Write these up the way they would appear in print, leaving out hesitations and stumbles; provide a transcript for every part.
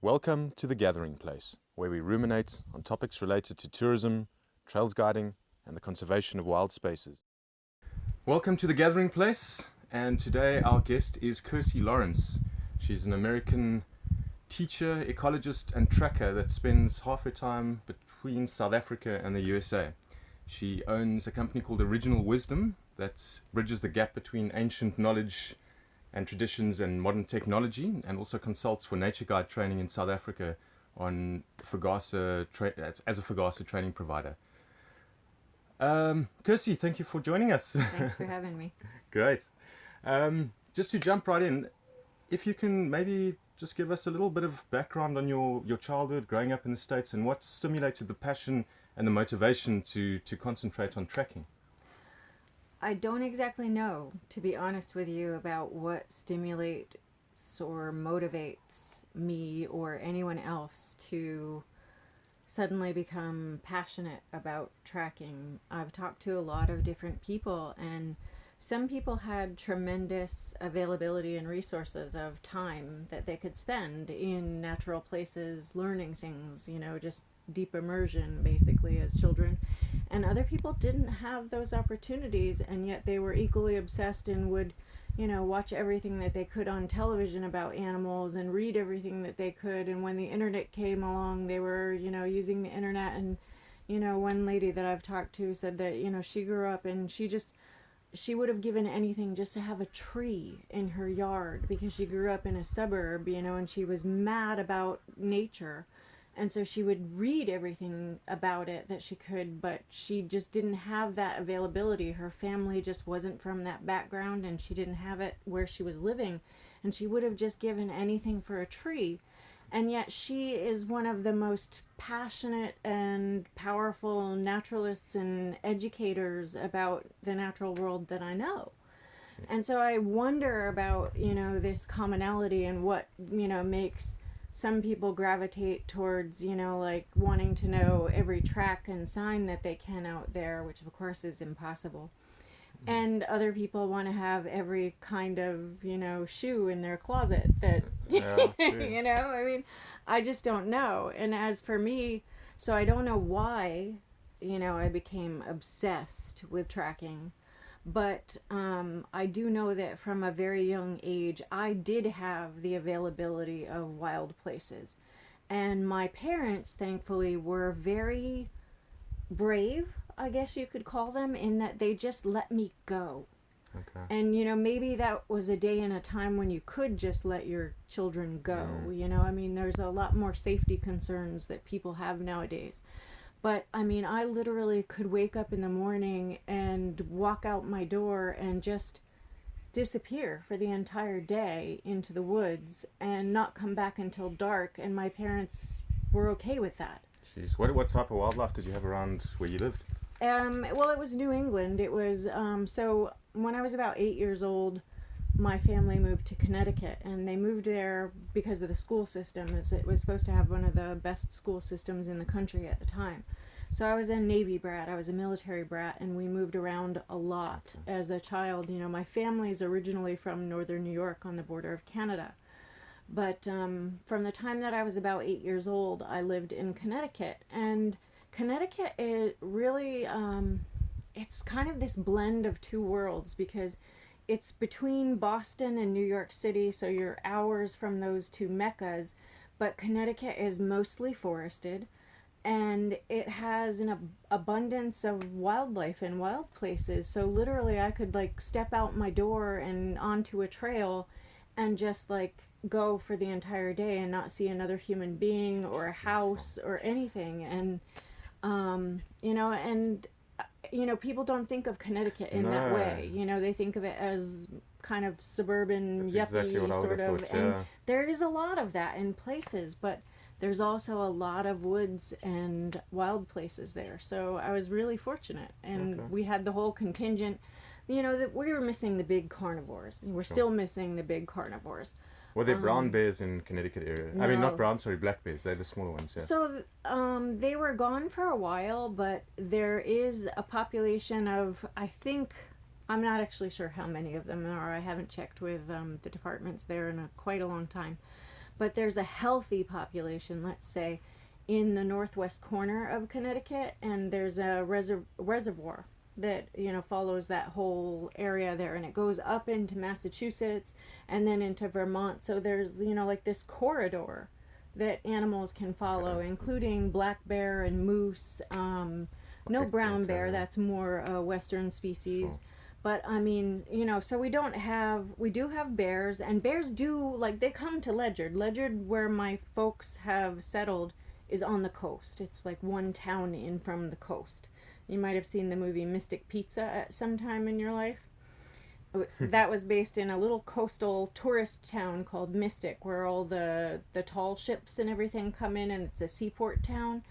Welcome to The Gathering Place, where we ruminate on topics related to tourism, trails guiding, and the conservation of wild spaces. Welcome to The Gathering Place, and today our guest is Kersey Lawrence. She's an American teacher, ecologist, and tracker that spends half her time between South Africa and the USA. She owns a company called Original Wisdom that bridges the gap between ancient knowledge and traditions and modern technology, and also consults for nature guide training in South Africa on as a Fagasa training provider. Kersey, thank you for joining us. Thanks for having me. Great. Just to jump right in, if you can maybe just give us a little bit of background on your childhood growing up in the States and what stimulated the passion and the motivation to concentrate on tracking. I don't exactly know, to be honest with you, about what stimulates or motivates me or anyone else to suddenly become passionate about tracking. I've talked to a lot of different people, and some people had tremendous availability and resources of time that they could spend in natural places learning things, just deep immersion basically as children. And other people didn't have those opportunities, and yet they were equally obsessed and would, watch everything that they could on television about animals and read everything that they could. And when the internet came along, they were, using the internet. And, one lady that I've talked to said that, she grew up and she would have given anything just to have a tree in her yard because she grew up in a suburb, and she was mad about nature. And so she would read everything about it that she could, but she just didn't have that availability. Her family just wasn't from that background, and she didn't have it where she was living. And she would have just given anything for a tree. And yet she is one of the most passionate and powerful naturalists and educators about the natural world that I know. And so I wonder about, this commonality and what, makes some people gravitate towards, like wanting to know every track and sign that they can out there, which of course is impossible. And other people want to have every kind of, shoe in their closet that, I just don't know. And as for me, so I don't know why, I became obsessed with tracking. But I do know that from a very young age, I did have the availability of wild places. And my parents, thankfully, were very brave, I guess you could call them, in that they just let me go. Okay. And, maybe that was a day and a time when you could just let your children go. There's a lot more safety concerns that people have nowadays. But, I literally could wake up in the morning and walk out my door and just disappear for the entire day into the woods and not come back until dark. And my parents were okay with that. Jeez, what type of wildlife did you have around where you lived? Well, it was New England. It was, so when I was about 8 years old, my family moved to Connecticut, and they moved there because of the school system. It was supposed to have one of the best school systems in the country at the time. So I was a Navy brat, I was a military brat, and we moved around a lot as a child. My family's originally from northern New York on the border of Canada. But from the time that I was about 8 years old, I lived in Connecticut. And Connecticut is really, it's kind of this blend of two worlds, because it's between Boston and New York City, so you're hours from those two meccas, but Connecticut is mostly forested, and it has an abundance of wildlife and wild places. So literally I could step out my door and onto a trail and just go for the entire day and not see another human being or a house or anything. And people don't think of Connecticut in that way. They think of it as kind of suburban, That's yuppie exactly sort of. Thought, yeah. And there is a lot of that in places, but there's also a lot of woods and wild places there. So I was really fortunate. And we had the whole contingent, that we were missing the big carnivores. We're still missing the big carnivores. Were there brown bears in Connecticut area? No. I mean, not brown, sorry, black bears. They're the smaller ones, yeah. So they were gone for a while, but there is a population of, I think, I'm not actually sure how many of them there are. I haven't checked with the departments there in quite a long time. but there's a healthy population, let's say, in the northwest corner of Connecticut, and there's a reservoir that, you know, follows that whole area there, and it goes up into Massachusetts and then into Vermont. So there's, you know, like this corridor that animals can follow, including black bear and moose. No brown bear, that's more western species. Sure. But I mean, you know, so we do have bears, and bears do, like, they come to Ledyard. Ledyard, where my folks have settled, is on the coast. It's like one town in from the coast. You might have seen the movie Mystic Pizza at some time in your life. That was based in a little coastal tourist town called Mystic, where all the tall ships and everything come in, and it's a seaport town.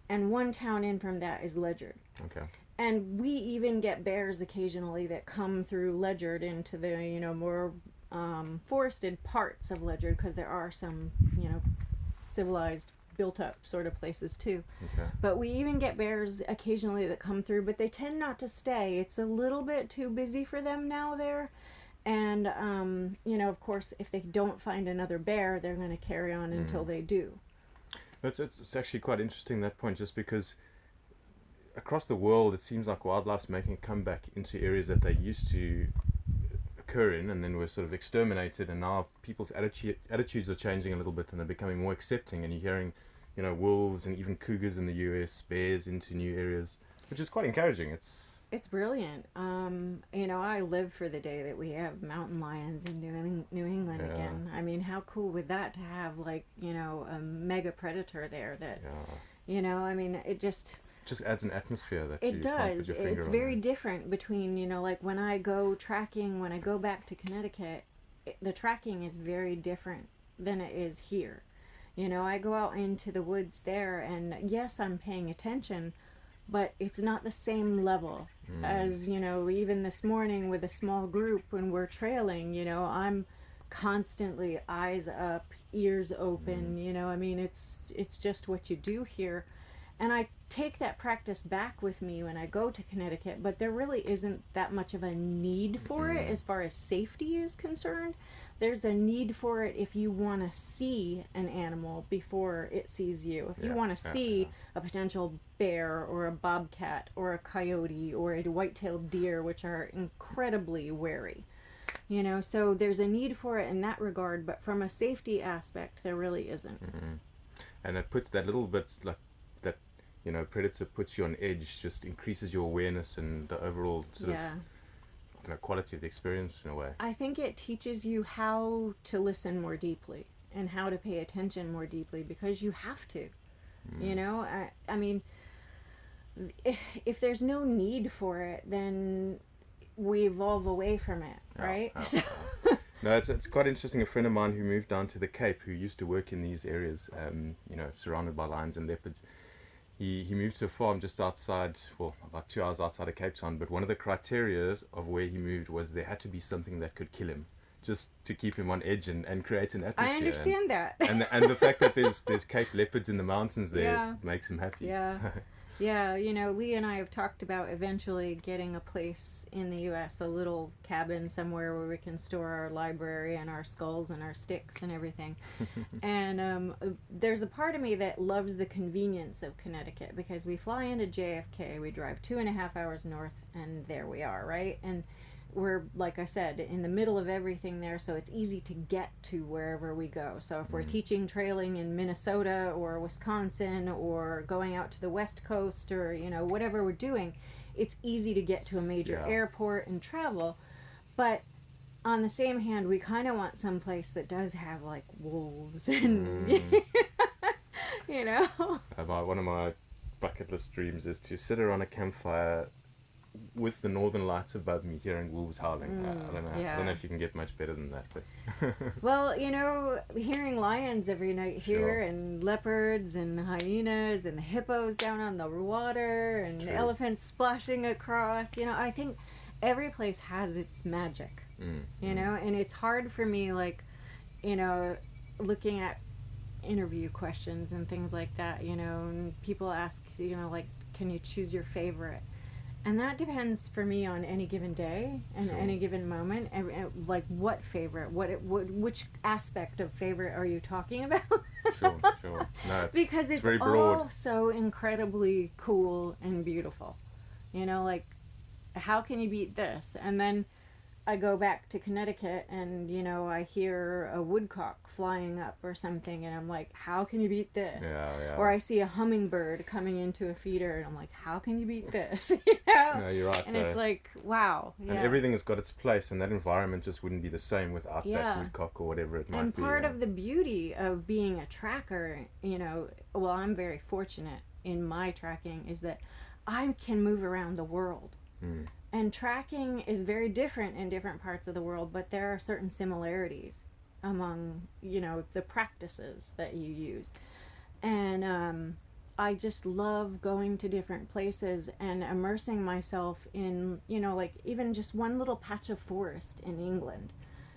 And one town in from that is Ledyard. Okay. And we even get bears occasionally that come through Ledyard into the, you know, more forested parts of Ledyard, because there are some, you know, civilized, built-up sort of places too. Okay. But we even get bears occasionally that come through, but they tend not to stay. It's a little bit too busy for them now there. And, you know, of course, if they don't find another bear, they're going to carry on until they do. It's actually quite interesting, that point, just because across the world it seems like wildlife's making a comeback into areas that they used to occur in, and then were sort of exterminated, and now people's attitudes are changing a little bit, and they're becoming more accepting, and you're hearing, you know, wolves and even cougars in the US, bears into new areas, which is quite encouraging. It's brilliant. You know, I live for the day that we have mountain lions in New England again. I mean, how cool would that to have, like, you know, a mega predator there that, you know, I mean, it just adds an atmosphere that it you does. can't put your finger It's on. very different between, you know, like when I go tracking, when I go back to Connecticut, the tracking is very different than it is here. You know, I go out into the woods there, and yes, I'm paying attention, but it's not the same level as, you know, even this morning with a small group when we're trailing, you know, I'm constantly eyes up, ears open, you know, I mean, it's just what you do here. And I take that practice back with me when I go to Connecticut, but there really isn't that much of a need for it as far as safety is concerned. There's a need for it if you want to see an animal before it sees you. If you want to see a potential bear or a bobcat or a coyote or a white-tailed deer, which are incredibly wary. You know, so there's a need for it in that regard, but from a safety aspect, there really isn't. And it puts that little bit, like, that, you know, predator puts you on edge, just increases your awareness and the overall sort of, you know, quality of the experience in a way. I think it teaches you how to listen more deeply and how to pay attention more deeply, because you have to. You know, I mean, if there's no need for it, then we evolve away from it, right? No, it's quite interesting. A friend of mine who moved down to the Cape, who used to work in these areas, you know, surrounded by lions and leopards, he moved to a farm just outside, well, about 2 hours outside of Cape Town, but one of the criteria of where he moved was there had to be something that could kill him, just to keep him on edge and create an atmosphere. I understand that. And the fact that there's Cape leopards in the mountains there makes him happy. Yeah. Yeah, you know, Lee and I have talked about eventually getting a place in the U.S., a little cabin somewhere where we can store our library and our skulls and our sticks and everything. And there's a part of me that loves the convenience of Connecticut, because we fly into JFK, we drive 2.5 hours north, and there we are, right? And we're, like I said, in the middle of everything there, so it's easy to get to wherever we go. So if we're teaching trailing in Minnesota or Wisconsin or going out to the West Coast or, you know, whatever we're doing, it's easy to get to a major airport and travel. But on the same hand, we kind of want some place that does have, like, wolves and, you know. One of my bucket list dreams is to sit around a campfire with the northern lights above me, hearing wolves howling. I don't know if you can get much better than that. But well, you know, hearing lions every night here, and leopards and hyenas and the hippos down on the water and elephants splashing across, you know, I think every place has its magic, you know, and it's hard for me, like, you know, looking at interview questions and things like that, you know, and people ask, you know, like, can you choose your favorite? And that depends for me on any given day and Sure. any given moment, and like what favorite, which aspect of favorite are you talking about? Sure, sure. No, Because it's it's very all broad. so incredibly cool and beautiful. You know, like how can you beat this? And then I go back to Connecticut and, you know, I hear a woodcock flying up or something and I'm like, how can you beat this? Yeah, yeah. Or I see a hummingbird coming into a feeder and I'm like, how can you beat this? You know? No, you're right. And it's like, wow. And Yeah. everything has got its place, and that environment just wouldn't be the same without Yeah. that woodcock or whatever it might And be. part of the beauty of being a tracker, you know, well, I'm very fortunate in my tracking is that I can move around the world. Mm. And tracking is very different in different parts of the world, but there are certain similarities among, you know, the practices that you use. And I just love going to different places and immersing myself in, you know, like even just one little patch of forest in England.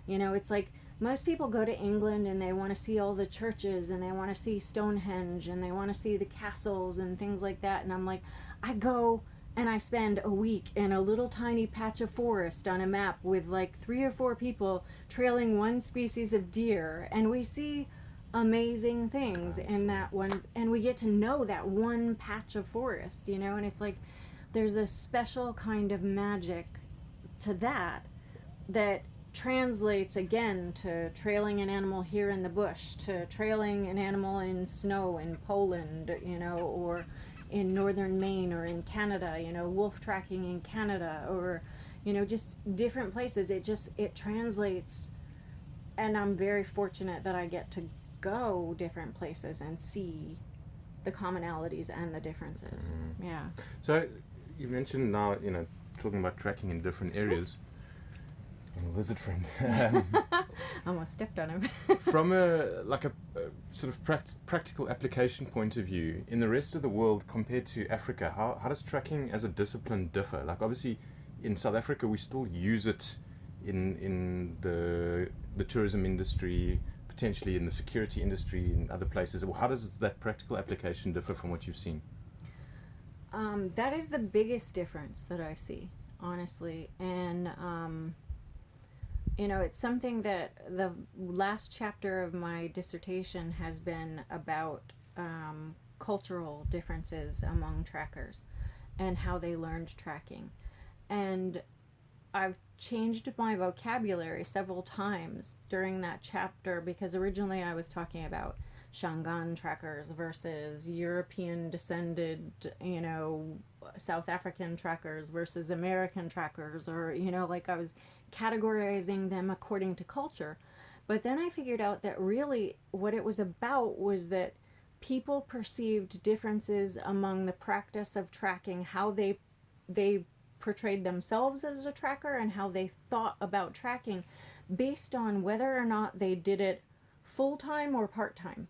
You know, it's like most people go to England and they want to see all the churches and they want to see Stonehenge and they want to see the castles and things like that. And I'm like, I go and I spend a week in a little tiny patch of forest on a map with like 3 or 4 people trailing one species of deer, and we see amazing things in that one, and we get to know that one patch of forest, you know, and it's like there's a special kind of magic to that that translates again to trailing an animal here in the bush, to trailing an animal in snow in Poland, you know, or in northern Maine or in Canada, you know, wolf tracking in Canada, or, you know, just different places. It translates, and I'm very fortunate that I get to go different places and see the commonalities and the differences. Mm. Yeah. So you mentioned now, you know, talking about tracking in different areas. Lizard friend. Almost stepped on him. From a sort of practical application point of view, in the rest of the world compared to Africa, how does tracking as a discipline differ? Like obviously, in South Africa, we still use it in the tourism industry, potentially in the security industry, in other places. How does that practical application differ from what you've seen? That is the biggest difference that I see, honestly, and you know, it's something that the last chapter of my dissertation has been about cultural differences among trackers and how they learned tracking. And I've changed my vocabulary several times during that chapter because originally I was talking about Shangaan trackers versus European descended, you know, South African trackers versus American trackers, or, you know, like I was categorizing them according to culture. But then I figured out that really what it was about was that people perceived differences among the practice of tracking, how they portrayed themselves as a tracker and how they thought about tracking based on whether or not they did it full-time or part-time.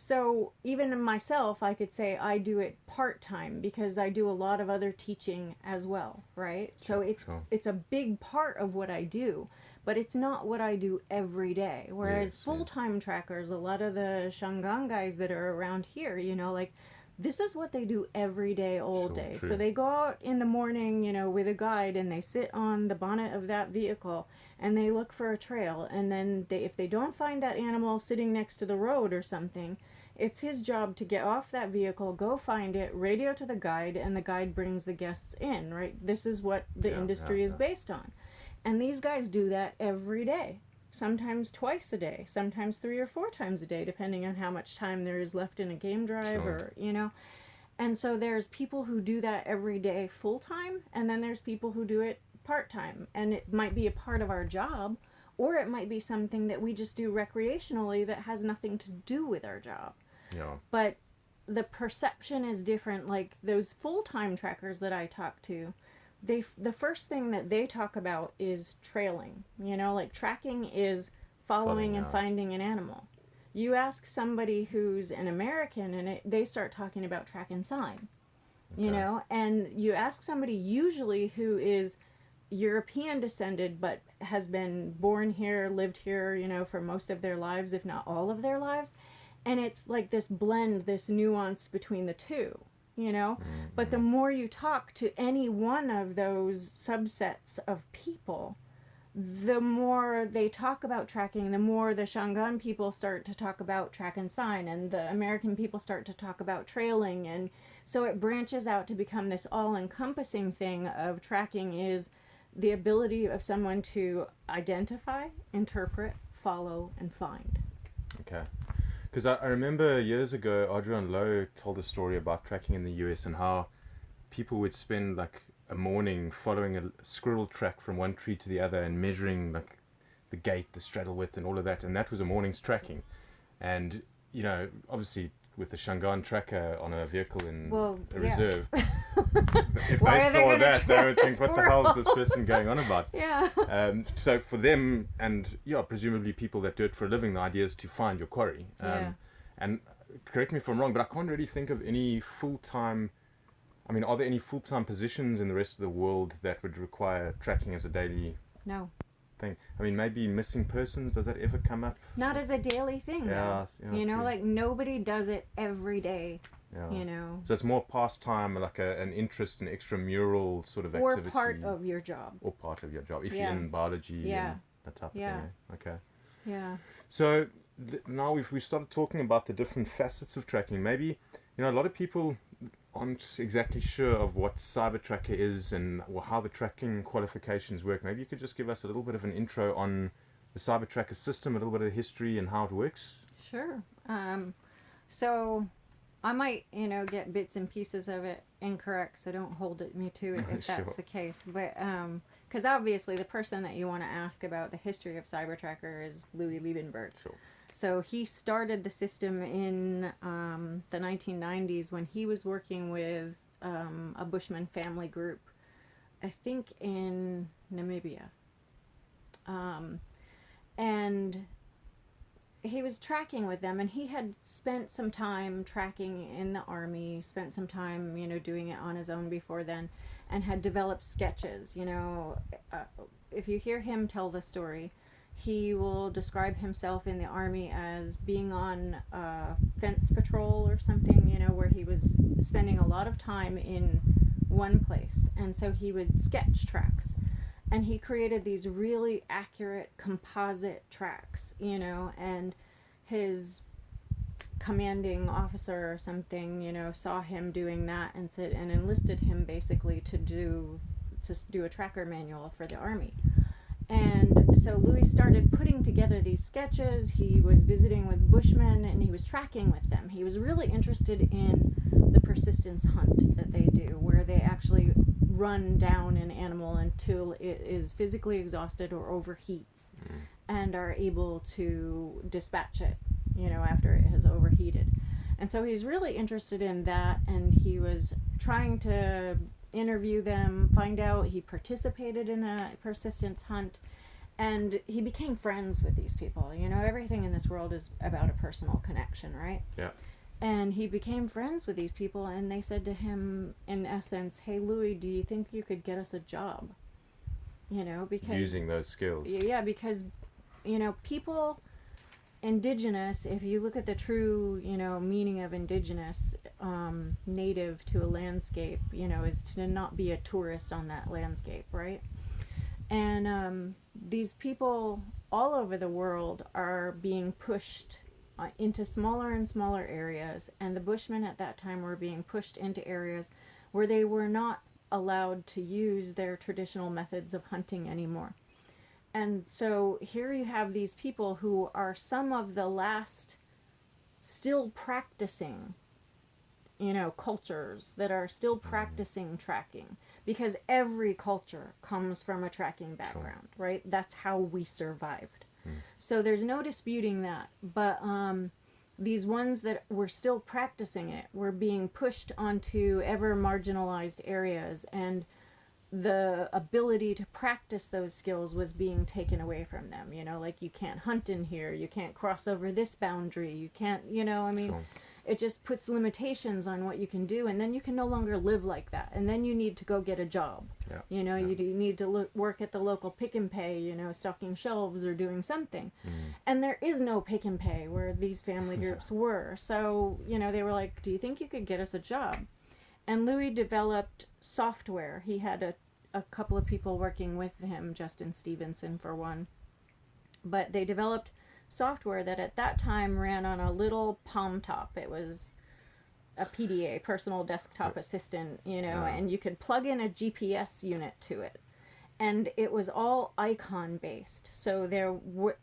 So even myself, I could say I do it part-time because I do a lot of other teaching as well, right? So it's a big part of what I do, but it's not what I do every day. Whereas full-time trackers, a lot of the Shangaan guys that are around here, you know, like this is what they do every day, all day. True. So they go out in the morning, you know, with a guide and they sit on the bonnet of that vehicle and they look for a trail. And then if they don't find that animal sitting next to the road or something, it's his job to get off that vehicle, go find it, radio to the guide, and the guide brings the guests in, right? This is what the industry is based on. And these guys do that every day. Sometimes twice a day, sometimes 3 or 4 times a day, depending on how much time there is left in a game drive or, you know. And so there's people who do that every day full time, and then there's people who do it part time. And it might be a part of our job, or it might be something that we just do recreationally that has nothing to do with our job. Yeah. But the perception is different. Like those full-time trackers that I talk to, the first thing that they talk about is trailing. You know, like tracking is following and finding an animal. You ask somebody who's an American and they start talking about track and sign. You know, and you ask somebody usually who is European descended but has been born here, lived here, you know, for most of their lives, if not all of their lives. And it's like this blend, this nuance between the two, you know. But the more you talk to any one of those subsets of people, the more they talk about tracking, the more the Shangaan people start to talk about track and sign, and the American people start to talk about trailing. And so it branches out to become this all-encompassing thing of tracking is the ability of someone to identify, interpret, follow, and find. Okay. Because I remember years ago, Adrian Lowe told a story about tracking in the US and how people would spend like a morning following a squirrel track from one tree to the other and measuring like the gait, the straddle width, and all of that. And that was a morning's tracking. And, you know, obviously with the Shangaan tracker on a vehicle in a reserve, if Why they are they saw gonna that, they track would a think, what the hell is this person going on about? Yeah. So for them, and yeah, presumably people that do it for a living, the idea is to find your quarry. And correct me if I'm wrong, but I can't really think of any full-time, I mean, are there any full-time positions in the rest of the world that would require tracking as a daily No. thing? I mean, maybe missing persons, does that ever come up? Not as a daily thing, though. You know, true. like nobody does it every day. Yeah. You know, So it's more pastime, like an interest in extramural sort of or activity. part of your job. Or part of your job, if you're in biology and that type of thing. Okay. Yeah. So now we've started talking about the different facets of tracking. Maybe, you know, a lot of people aren't exactly sure of what cyber tracker is and how the tracking qualifications work. Maybe you could just give us a little bit of an intro on the cyber tracker system, a little bit of the history and how it works. Sure. So I might, you know, get bits and pieces of it incorrect, so don't hold me to it if that's the case. But because obviously the person that you want to ask about the history of CyberTracker is Louis Liebenberg. Sure. So he started the system in the 1990s when he was working with a Bushman family group, I think in Namibia. And he was tracking with them, and he had spent some time tracking in the army, spent some time, you know, doing it on his own before then, and had developed sketches. You know, if you hear him tell the story, he will describe himself in the army as being on fence patrol or something, you know, where he was spending a lot of time in one place, and so he would sketch tracks. And he created these really accurate composite tracks, you know, and his commanding officer or something, you know, saw him doing that and said, and enlisted him basically to do a tracker manual for the army. And so Louis started putting together these sketches. He was visiting with Bushmen and he was tracking with them. He was really interested in the persistence hunt that they do, where they actually run down an animal until it is physically exhausted or overheats and are able to dispatch it, you know, after it has overheated. And so he's really interested in that, and he was trying to interview them, find out. He participated in a persistence hunt, and he became friends with these people. You know, everything in this world is about a personal connection, right? Yeah. And he became friends with these people, and they said to him, in essence, "Hey, Louis, do you think you could get us a job?" You know, because... Using those skills. Yeah, because, you know, people... Indigenous, if you look at the true, you know, meaning of indigenous, native to a landscape, you know, is to not be a tourist on that landscape, right? And these people all over the world are being pushed into smaller and smaller areas, and the Bushmen at that time were being pushed into areas where they were not allowed to use their traditional methods of hunting anymore. And so here you have these people who are some of the last still practicing, you know, cultures that are still practicing tracking, because every culture comes from a tracking background, right? That's how we survived. So there's no disputing that. But these ones that were still practicing it were being pushed onto ever marginalized areas, and the ability to practice those skills was being taken away from them. You know, like, you can't hunt in here, you can't cross over this boundary, you can't, you know, I mean, it just puts limitations on what you can do, and then you can no longer live like that, and then you need to go get a job. You know, you need to work at the local pick and pay, you know, stocking shelves or doing something. And there is no pick and pay where these family groups were. So, you know, they were like, "Do you think you could get us a job?" And Louis developed software. He had a couple of people working with him, Justin Stevenson for one. But they developed software that at that time ran on a little Palm Top. It was a PDA, personal desktop assistant, and you could plug in a GPS unit to it. And it was all icon based. So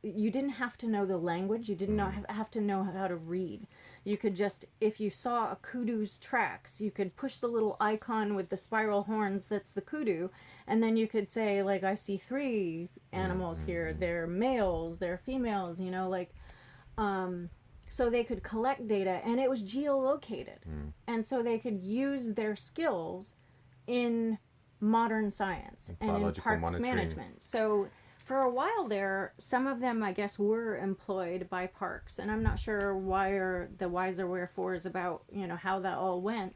you didn't have to know the language. You didn't have to know how to read. You could just, if you saw a kudu's tracks, you could push the little icon with the spiral horns that's the kudu, and then you could say, like, I see 3 animals here. They're males, they're females, so they could collect data, and it was geolocated. And so they could use their skills in modern science and in parks management. So for a while there, some of them, I guess, were employed by parks, and I'm not sure why or the whys or wherefores about, how that all went.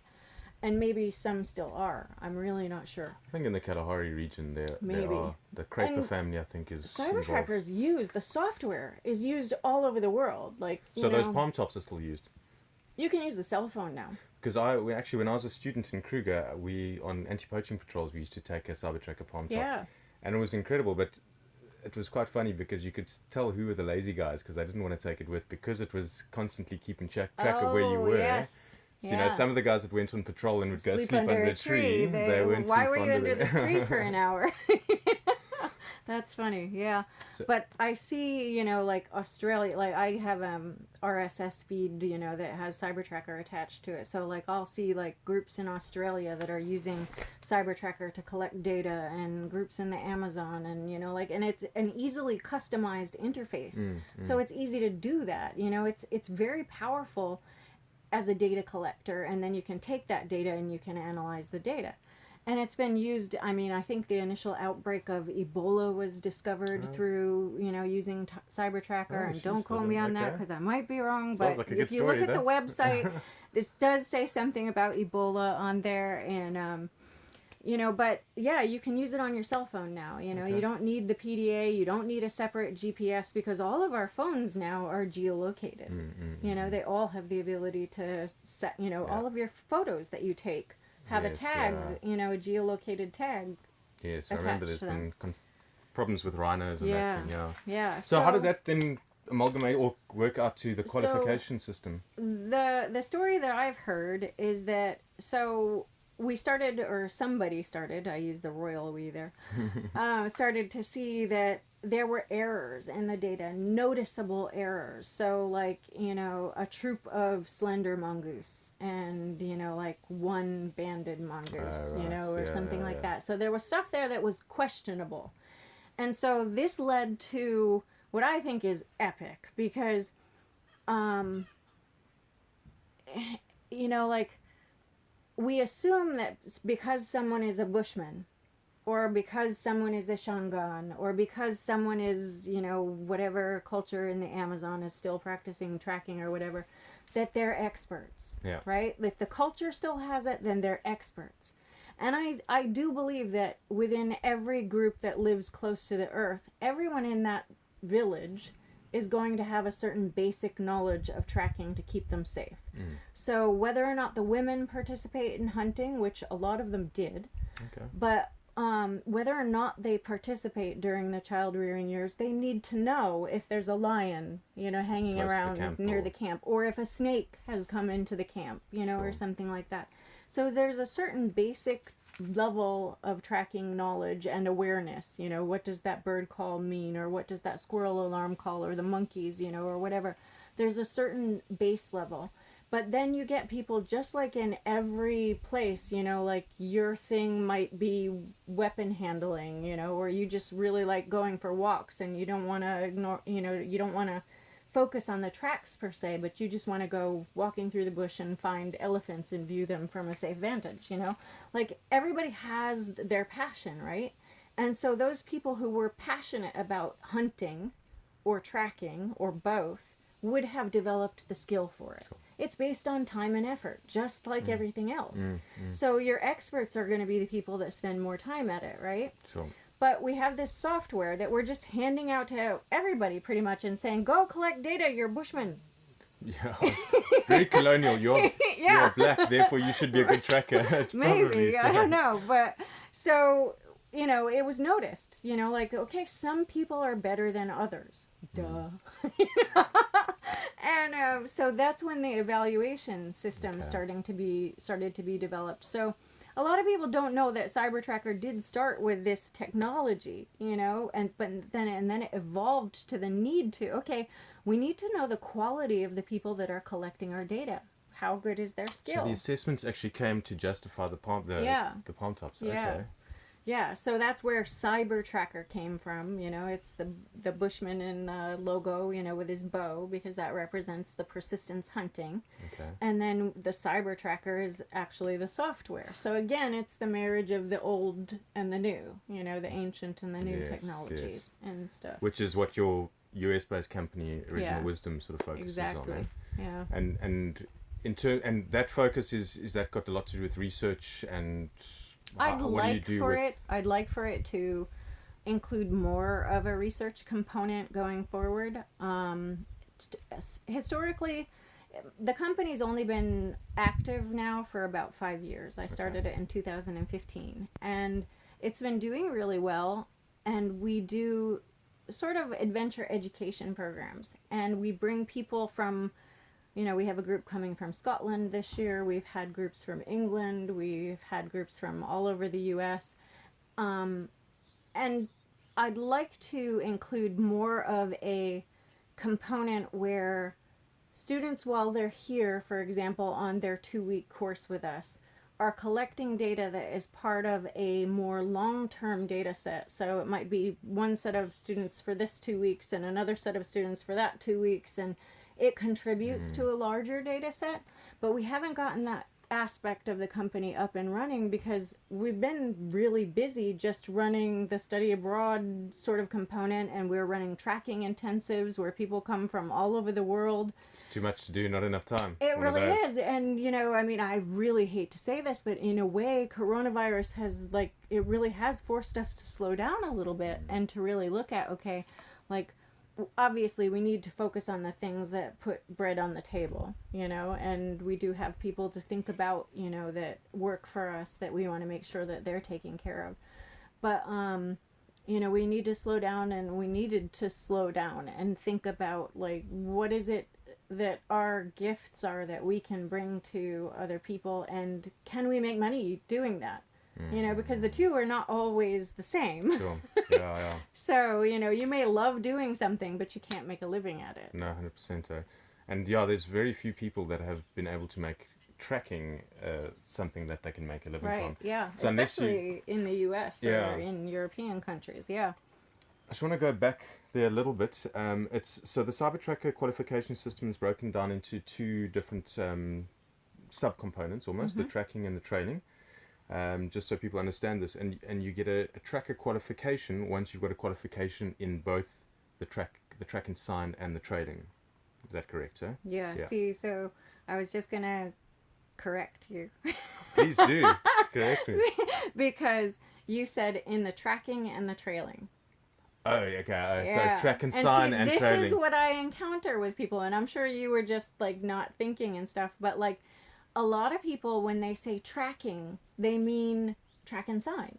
And maybe some still are. I'm really not sure. I think in the Kalahari region there are. The Craper family, I think, is Cyber Tracker's used. The software is used all over the world. Those Palm Tops are still used? You can use a cell phone now. Because when I was a student in Kruger, on anti-poaching patrols, we used to take a Cyber Tracker Palm Top. Yeah. And it was incredible, but it was quite funny because you could tell who were the lazy guys because they didn't want to take it with, because it was constantly keeping track of where you were. Yes. So, some of the guys that went on patrol and would go sleep under a tree, they weren't why too were fond you of under it. this tree for an hour? That's funny, yeah. But I see, Australia, I have RSS feed, that has Cyber Tracker attached to it. So, I'll see, groups in Australia that are using Cyber Tracker to collect data, and groups in the Amazon, and, and it's an easily customized interface. So it's easy to do that, it's very powerful as a data collector, and then you can take that data and you can analyze the data. And it's been used, I think the initial outbreak of Ebola was discovered through, using Cyber Tracker, and don't quote me on that because I might be wrong, but if you look at the website, this does say something about Ebola on there, and but yeah, you can use it on your cell phone now. You don't need the PDA, you don't need a separate GPS, because all of our phones now are geolocated. They all have the ability to set, all of your photos that you take have a tag, a geolocated tag. Yes, I remember there's been problems with rhinos and that thing, Yeah. So how did that then amalgamate or work out to the qualification system? The story that I've heard is that, we started, or somebody started, I use the royal we there, started to see that there were errors in the data, noticeable errors. So, a troop of slender mongoose and, one banded mongoose, or something like that. So there was stuff there that was questionable. And so this led to what I think is epic, because, we assume that because someone is a bushman, or because someone is a Shangaan, or because someone is, whatever culture in the Amazon is still practicing tracking or whatever, that they're experts, right? If the culture still has it, then they're experts. And I do believe that within every group that lives close to the earth, everyone in that village is going to have a certain basic knowledge of tracking to keep them safe. So whether or not the women participate in hunting, which a lot of them did, but whether or not they participate during the child rearing years, they need to know if there's a lion, hanging close around near the camp, or if a snake has come into the camp, or something like that. So there's a certain basic level of tracking knowledge and awareness. What does that bird call mean, or what does that squirrel alarm call, or the monkeys, or whatever. There's a certain base level. But then you get people, just like in every place, your thing might be weapon handling, or you just really like going for walks and you don't want to ignore, you don't want to focus on the tracks per se, but you just want to go walking through the bush and find elephants and view them from a safe vantage, everybody has their passion, right? And so those people who were passionate about hunting or tracking or both would have developed the skill for it. Sure. It's based on time and effort, just like everything else. So your experts are going to be the people that spend more time at it, right? Sure. But we have this software that we're just handing out to everybody pretty much and saying, go collect data, you're Bushmen. Yeah, it's very colonial. You're Yeah. black, therefore you should be a good tracker. It's probably Maybe, I so. don't know, but so it was noticed, like, okay, some people are better than others, duh. And so that's when the evaluation system Okay. started to be developed. So a lot of people don't know that CyberTracker did start with this technology, and then it evolved to the need to, okay, we need to know the quality of the people that are collecting our data. How good is their So skill? the assessments actually came to justify the Yeah. the palm tops. Yeah. Okay. Yeah, so that's where CyberTracker came from. It's the Bushman and logo, with his bow, because that represents the persistence hunting. Okay. And then the CyberTracker is actually the software. So again, it's the marriage of the old and the new, the ancient and the new Yes, technologies and stuff. Which is what your US-based company, Original Yeah. Wisdom, sort of focuses Exactly. on. Yeah. And and that focus is that got a lot to do with research and I'd what do you like do for with it. I'd like for it to include more of a research component going forward. Historically, the company's only been active now for about 5 years. I started it in 2015, and it's been doing really well. And we do sort of adventure education programs, and we bring people from, we have a group coming from Scotland this year. We've had groups from England. We've had groups from all over the US. And I'd like to include more of a component where students, while they're here, for example, on their 2-week course with us, are collecting data that is part of a more long-term data set. So it might be one set of students for this 2 weeks and another set of students for that 2 weeks, and it contributes to a larger data set. But we haven't gotten that aspect of the company up and running because we've been really busy just running the study abroad sort of component, and we're running tracking intensives where people come from all over the world. It's too much to do, not enough time. It One of really those. is. And I really hate to say this, but in a way coronavirus has, it really has forced us to slow down a little bit and to really look at, okay, obviously we need to focus on the things that put bread on the table, and we do have people to think about, that work for us, that we want to make sure that they're taken care of. But we need to slow down, and we needed to slow down and think about, what is it that our gifts are that we can bring to other people, and can we make money doing that? Because the two are not always the same. Sure. Yeah. So, you may love doing something, but you can't make a living at it. No, 100% though. And yeah, there's very few people that have been able to make tracking something that they can make a living Right, from. yeah. So Especially in the US Yeah. or in European countries, yeah. I just want to go back there a little bit. So the CyberTracker qualification system is broken down into two different subcomponents, almost the tracking and the training. Just so people understand this, and you get a tracker qualification once you've got a qualification in both the track and sign and the trading. Is that correct, sir? Yeah, see, so I was just going to correct you. Please do. Correct me. Because you said in the tracking and the trailing. Oh, okay. Yeah. So track and sign and this trailing. is what I encounter with people, and I'm sure you were just not thinking and stuff, but a lot of people, when they say tracking, they mean track and sign.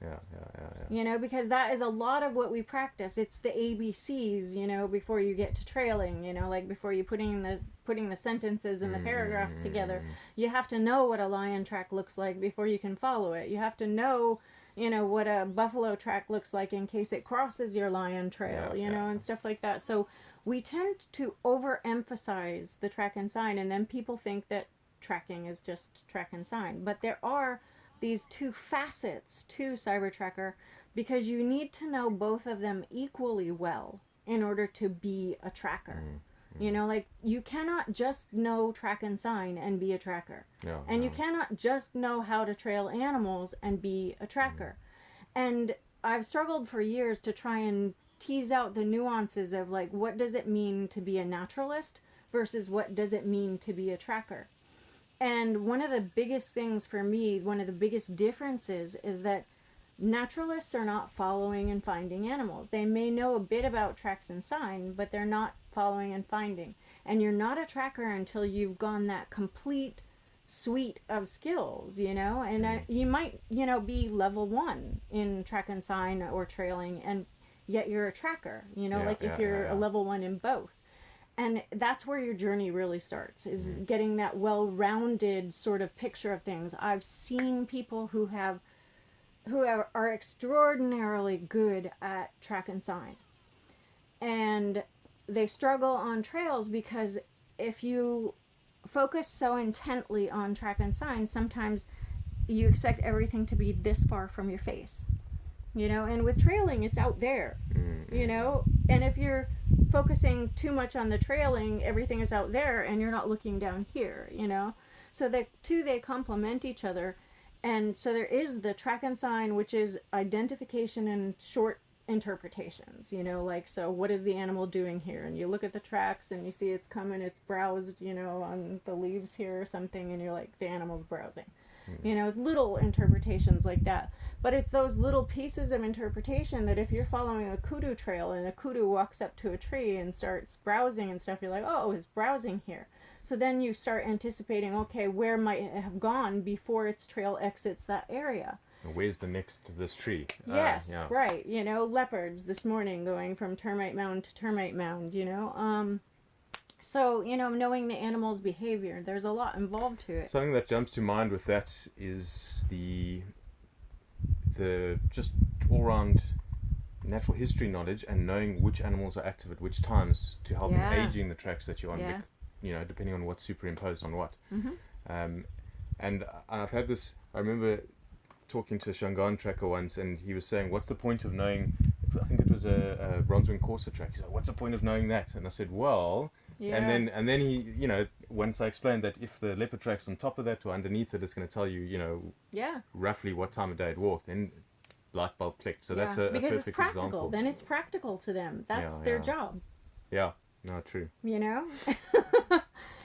Yeah. Because that is a lot of what we practice. It's the ABCs, before you get to trailing, before you putting the sentences and the paragraphs together. You have to know what a lion track looks like before you can follow it. You have to know, what a buffalo track looks like in case it crosses your lion trail, and stuff like that. So we tend to overemphasize the track and sign, and then people think that tracking is just track and sign. But there are these two facets to CyberTracker, because you need to know both of them equally well in order to be a tracker. You cannot just know track and sign and be a tracker. You cannot just know how to trail animals and be a tracker. And I've struggled for years to try and tease out the nuances of what does it mean to be a naturalist versus what does it mean to be a tracker. And one of the biggest things for me, one of the biggest differences, is that naturalists are not following and finding animals. They may know a bit about tracks and sign, but they're not following and finding. And you're not a tracker until you've gone that complete suite of skills, you know, and you might, you know, be level 1 in track and sign or trailing, and yet you're a tracker, you know, like if you're a level 1 in both. And that's where your journey really starts, is getting that well-rounded sort of picture of things. I've seen people who are extraordinarily good at track and sign, and they struggle on trails because if you focus so intently on track and sign, sometimes you expect everything to be this far from your face, you know, and with trailing it's out there, you know, and if you're focusing too much on the trailing, everything is out there and you're not looking down here, you know. So the two, they complement each other. And so there is the track and sign, which is identification and short interpretations, you know, like, so what is the animal doing here? And you look at the tracks and you see it's coming, it's browsed, you know, on the leaves here or something, and you're like, the animal's browsing. You know, little interpretations like that. But it's those little pieces of interpretation that if you're following a kudu trail and a kudu walks up to a tree and starts browsing and stuff, you're like, oh, it's browsing here. So then you start anticipating, okay, where might it have gone before its trail exits that area? Where's the next to this tree? Yes, right. You know, leopards this morning going from termite mound to termite mound, you know. So, you know, knowing the animal's behavior, there's a lot involved to it. Something that jumps to mind with that is the just all-round natural history knowledge and knowing which animals are active at which times to help in aging the tracks that you're on, you know, depending on what's superimposed on what. And I've had this, I remember talking to a Shangaan tracker once, and he was saying, what's the point of knowing, I think it was a Bronzewing Corsa track, he's like, what's the point of knowing that? And I said, well, and then he, you know, once I explained that if the leopard track's on top of that or underneath it, it's going to tell you, you know, roughly what time of day it walked, then light bulb clicked. So that's a because perfect it's practical. example. Then it's practical to them. That's their job. Yeah, no, true. You know?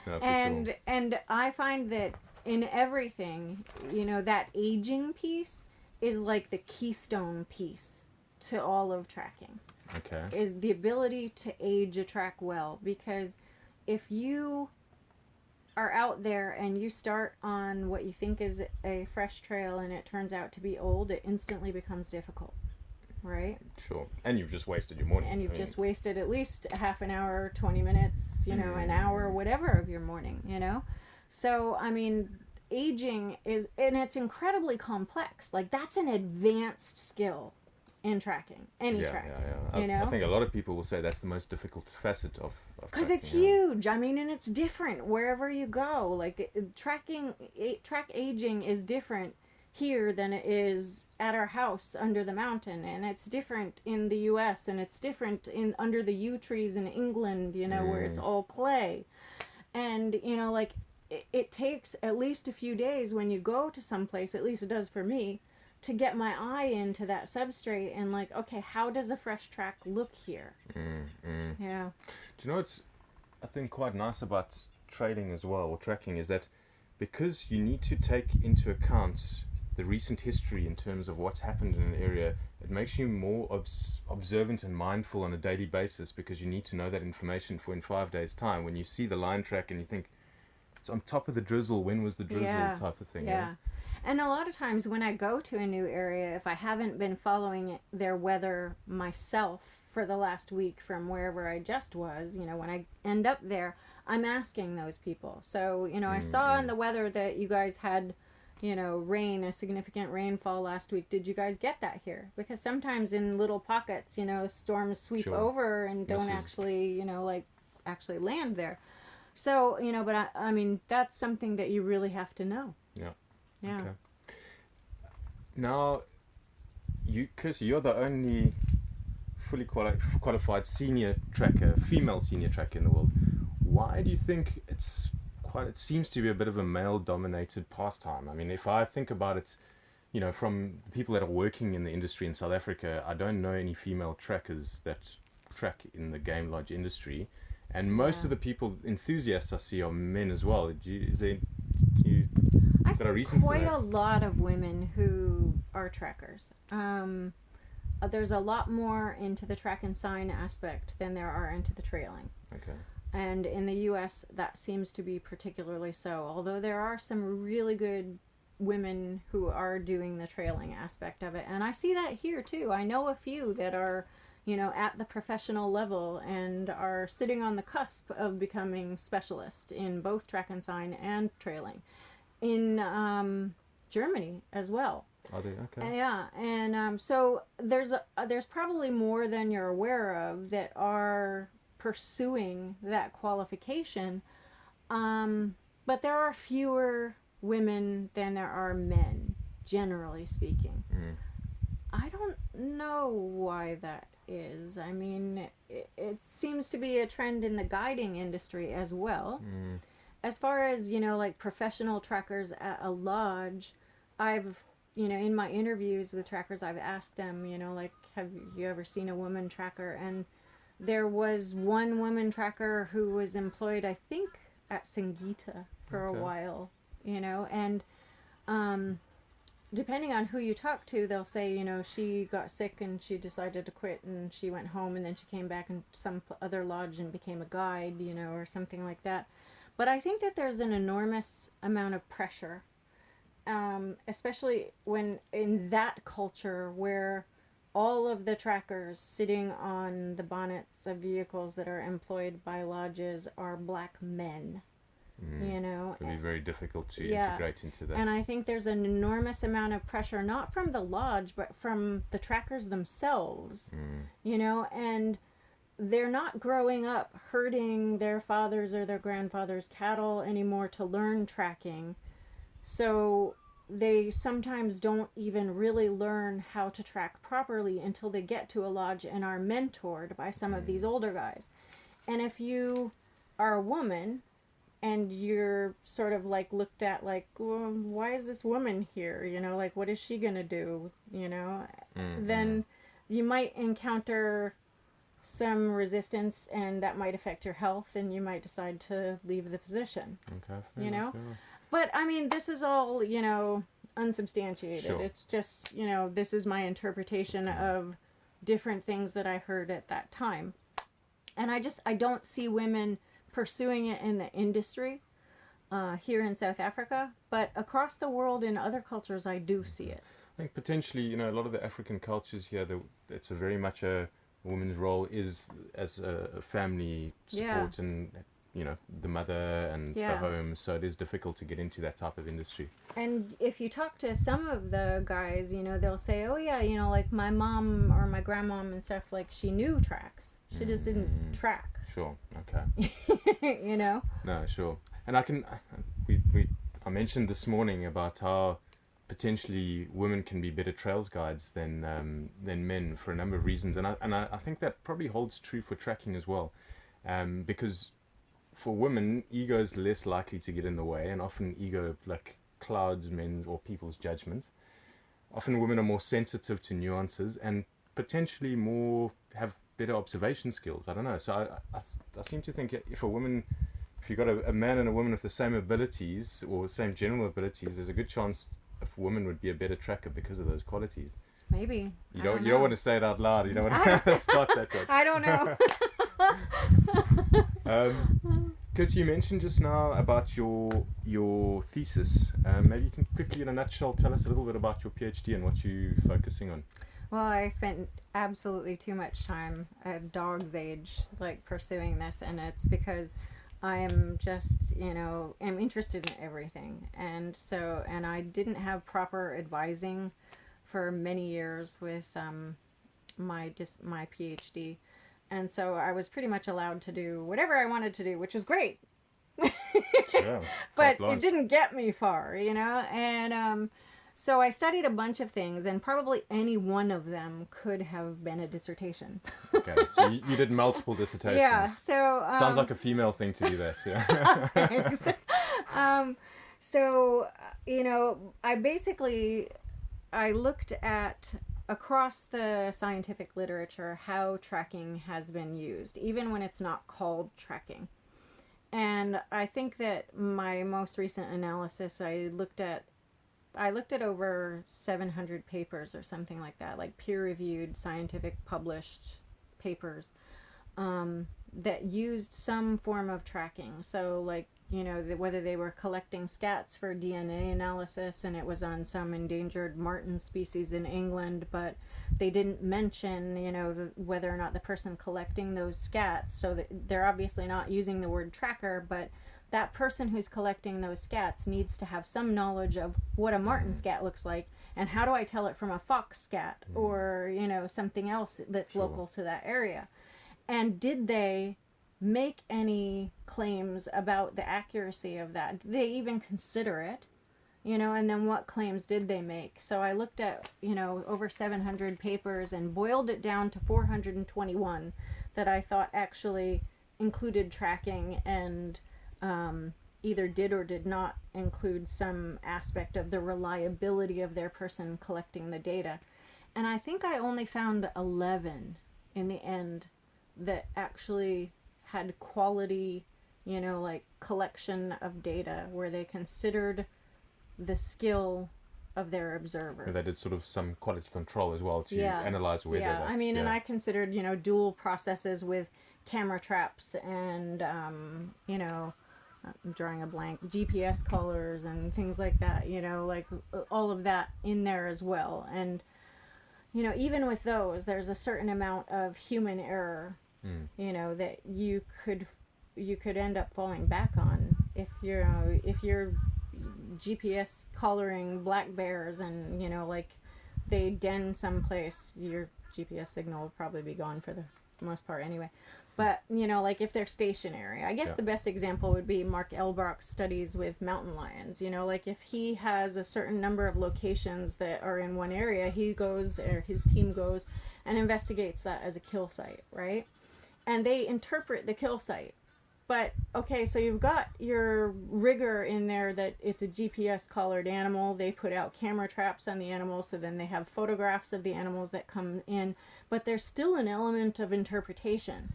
No, and sure. And I find that in everything, you know, that aging piece is like the keystone piece to all of tracking. Okay. Is the ability to age a track well, because if you are out there and you start on what you think is a fresh trail and it turns out to be old, it instantly becomes difficult, right? Sure. And you've just wasted your morning. And you've just wasted at least a half an hour, 20 minutes, you know, an hour, whatever of your morning, you know? So, I mean, aging is, and it's incredibly complex. Like, that's an advanced skill in tracking, any tracking. You know? I think a lot of people will say that's the most difficult facet of because it's huge. I mean, and it's different wherever you go. Like, track aging is different here than it is at our house under the mountain, and it's different in the US, and it's different in under the yew trees in England, you know, where it's all clay. And, you know, like, it takes at least a few days when you go to someplace, at least it does for me, to get my eye into that substrate and like, okay, how does a fresh track look here? Yeah. Do you know what's, I think, quite nice about trailing as well, or tracking, is that because you need to take into account the recent history in terms of what's happened in an area, it makes you more observant and mindful on a daily basis, because you need to know that information for in 5 days' time. When you see the line track and you think, it's on top of the drizzle, when was the drizzle, type of thing. Yeah. And a lot of times when I go to a new area, if I haven't been following their weather myself for the last week from wherever I just was, you know, when I end up there, I'm asking those people. So, you know, I saw in the weather that you guys had, you know, rain, a significant rainfall last week. Did you guys get that here? Because sometimes in little pockets, you know, storms sweep over and don't actually, you know, like actually land there. So, you know, but I mean, that's something that you really have to know. Yeah. Yeah. Okay. Now, Kersey, you're the only fully qualified senior tracker, female senior tracker in the world. Why do you think it seems to be a bit of a male-dominated pastime? I mean, if I think about it, you know, from people that are working in the industry in South Africa, I don't know any female trackers that track in the game lodge industry. And most of the people, enthusiasts I see, are men as well. I see quite a lot of women who are trackers. There's a lot more into the track and sign aspect than there are into the trailing. Okay. And in the US, that seems to be particularly so. Although there are some really good women who are doing the trailing aspect of it. And I see that here too. I know a few that are, at the professional level and are sitting on the cusp of becoming specialist in both track and sign and trailing. In Germany as well. Are they? Okay. Yeah, and so there's probably more than you're aware of that are pursuing that qualification, but there are fewer women than there are men, generally speaking. I don't know why that is. I mean, it seems to be a trend in the guiding industry as well. As far as, like professional trackers at a lodge, I've, in my interviews with trackers, I've asked them, like, have you ever seen a woman tracker? And there was one woman tracker who was employed, I think, at Singita for a while, and depending on who you talk to, they'll say, she got sick and she decided to quit and she went home and then she came back in some other lodge and became a guide, or something like that. But I think that there's an enormous amount of pressure, especially when in that culture where all of the trackers sitting on the bonnets of vehicles that are employed by lodges are black men. It can be very difficult to integrate into that. And I think there's an enormous amount of pressure, not from the lodge, but from the trackers themselves, and they're not growing up herding their father's or their grandfather's cattle anymore to learn tracking. So they sometimes don't even really learn how to track properly until they get to a lodge and are mentored by some of these older guys. And if you are a woman and you're sort of like looked at like, well, why is this woman here? Like, what is she going to do? Then you might encounter some resistance, and that might affect your health, and you might decide to leave the position. Okay. But I mean, this is all unsubstantiated. Sure. It's just this is my interpretation of different things that I heard at that time, and I don't see women pursuing it in the industry here in South Africa, but across the world in other cultures I do see it. I think potentially a lot of the African cultures here, it's a very much a woman's role is as a family support and the mother and the home, so it is difficult to get into that type of industry. And if you talk to some of the guys, they'll say, oh yeah, like my mom or my grandmom and stuff, like she knew tracks, she just didn't track. Sure. Okay. No, sure. And I mentioned this morning about how potentially women can be better trails guides than men for a number of reasons, and I think that probably holds true for tracking as well, because for women, ego is less likely to get in the way, and often ego like clouds men or people's judgment. Often women are more sensitive to nuances and potentially have better observation skills. I don't know. So I seem to think if you've got a man and a woman with the same abilities or same general abilities, there's a good chance a woman would be a better tracker because of those qualities. Maybe. You don't want to say it out loud. You don't want to start that way. I don't know. Because you mentioned just now about your thesis. Maybe you can quickly, in a nutshell, tell us a little bit about your PhD and what you're focusing on. Well, I spent absolutely too much time at a dog's age, like pursuing this, and it's because I am just, am interested in everything, and I didn't have proper advising for many years with my PhD, and so I was pretty much allowed to do whatever I wanted to do, which was great. Sure. But it didn't get me far, and so I studied a bunch of things, and probably any one of them could have been a dissertation. Okay, so you did multiple dissertations. Yeah, so... sounds like a female thing to do that, yeah. Thanks. So, I looked at, across the scientific literature, how tracking has been used, even when it's not called tracking. And I think that my most recent analysis, I looked at over 700 papers or something like that, like peer-reviewed, scientific published papers that used some form of tracking. So, like, whether they were collecting scats for DNA analysis and it was on some endangered marten species in England, but they didn't mention, whether or not the person collecting those scats, so that they're obviously not using the word tracker, but that person who's collecting those scats needs to have some knowledge of what a marten scat looks like and how do I tell it from a fox scat or, something else that's local to that area. And did they make any claims about the accuracy of that? Did they even consider it? And then what claims did they make? So I looked at, over 700 papers and boiled it down to 421 that I thought actually included tracking and either did or did not include some aspect of the reliability of their person collecting the data. And I think I only found 11 in the end that actually had quality, like collection of data where they considered the skill of their observer. They did sort of some quality control as well to analyze whether. Yeah, and I considered, dual processes with camera traps and, I'm drawing a blank, GPS collars and things like that, like all of that in there as well. And, even with those, there's a certain amount of human error, that you could end up falling back on if you're GPS collaring black bears and, like they den someplace, your GPS signal will probably be gone for the most part anyway. But, like if they're stationary, I guess the best example would be Mark Elbrock's studies with mountain lions. Like if he has a certain number of locations that are in one area, he goes, or his team goes and investigates that as a kill site, right? And they interpret the kill site. But, okay, so you've got your rigor in there that it's a GPS collared animal. They put out camera traps on the animals, so then they have photographs of the animals that come in. But there's still an element of interpretation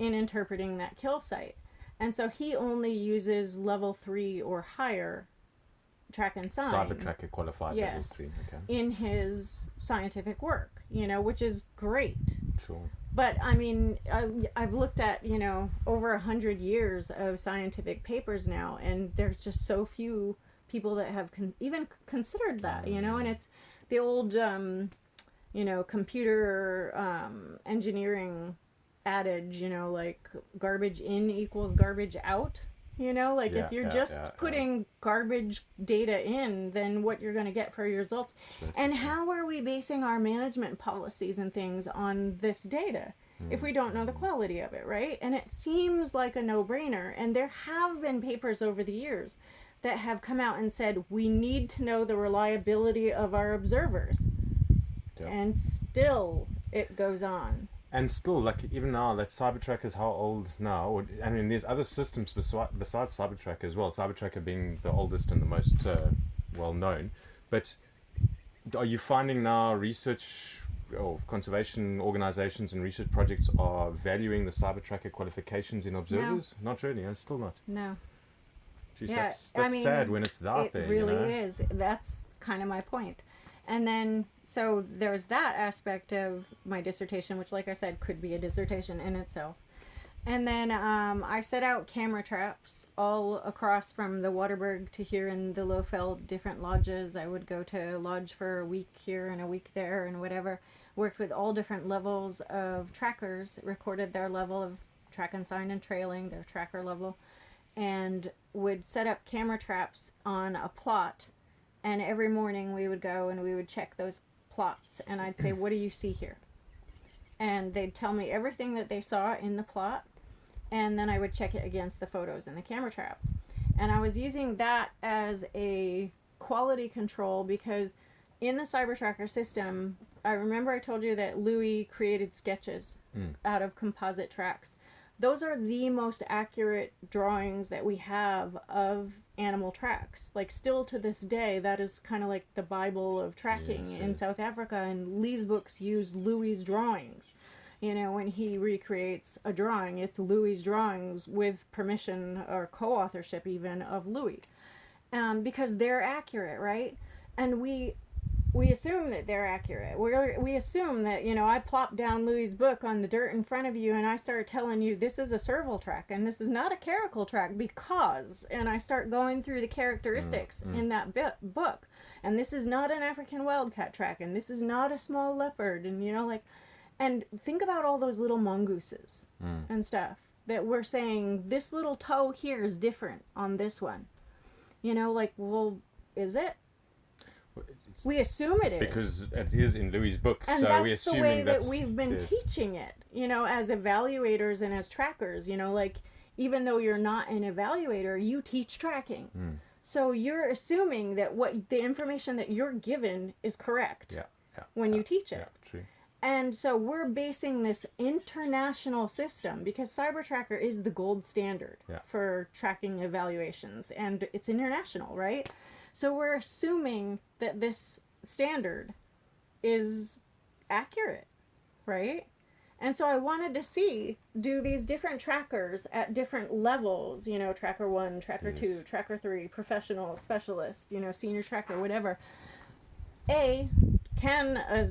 in interpreting that kill site. And so he only uses level 3 or higher track and sign. Cyber tracker qualified level 3. Okay. In his scientific work, which is great. Sure. But I mean, I've looked at, over 100 years of scientific papers now, and there's just so few people that have even considered that, and it's the old, computer engineering adage, like garbage in equals garbage out. If you're just putting garbage data in, then what you're going to get for your results. And how are we basing our management policies and things on this data if we don't know the quality of it, right? And it seems like a no-brainer. And there have been papers over the years that have come out and said, we need to know the reliability of our observers. Yeah. And still it goes on. And still, like even now, that Cybertracker is how old now? I mean, there's other systems besides Cybertracker as well. Cybertracker being the oldest and the most well known. But are you finding now research or conservation organizations and research projects are valuing the Cybertracker qualifications in observers? No. Not really. Still not. No. Jeez, that's sad when it's out there. It really is. That's kind of my point. And then, so there's that aspect of my dissertation, which, like I said, could be a dissertation in itself. And then I set out camera traps all across from the Waterberg to here in the Lowveld, different lodges. I would go to a lodge for a week here and a week there and whatever. Worked with all different levels of trackers, recorded their level of track and sign and trailing, their tracker level, and would set up camera traps on a plot. And every morning we would go and we would check those plots. And I'd say, what do you see here? And they'd tell me everything that they saw in the plot. And then I would check it against the photos in the camera trap. And I was using that as a quality control because in the CyberTracker system, I remember I told you that Louis created sketches out of composite tracks. Those are the most accurate drawings that we have of animal tracks. Like, still to this day, that is kind of like the Bible of tracking in South Africa. And Lee's books use Louis' drawings. When he recreates a drawing, it's Louis' drawings with permission or co-authorship even of Louis. Because they're accurate, right? And we we assume that they're accurate. We assume that, I plop down Louis' book on the dirt in front of you and I start telling you this is a serval track and this is not a caracal track because, and I start going through the characteristics in that book. And this is not an African wildcat track and this is not a small leopard. And, and think about all those little mongooses and stuff that we're saying this little toe here is different on this one. Well, is it? We assume it is. Because it is in Louis' book. And so that's we're the assuming way that that's, we've been teaching it, as evaluators and as trackers, even though you're not an evaluator, you teach tracking. So you're assuming that what the information that you're given is correct when you teach it. Yeah, true. And so we're basing this international system because CyberTracker is the gold standard for tracking evaluations and it's international, right? So we're assuming that this standard is accurate, right? And so I wanted to see, do these different trackers at different levels, tracker 1, tracker 2, tracker 3, professional, specialist, senior tracker, whatever. A, can a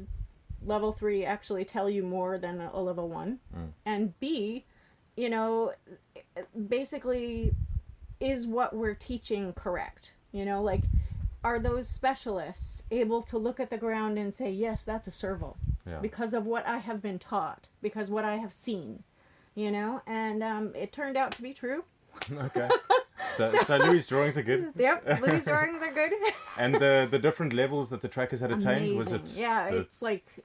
level 3 actually tell you more than a level 1? And B, basically, is what we're teaching correct? Are those specialists able to look at the ground and say, yes, that's a serval because of what I have been taught, because what I have seen, and it turned out to be true. Okay. So Louis' drawings are good. Yep, Louis' drawings are good. And the different levels that the trackers had attained, was it? Yeah, it's like,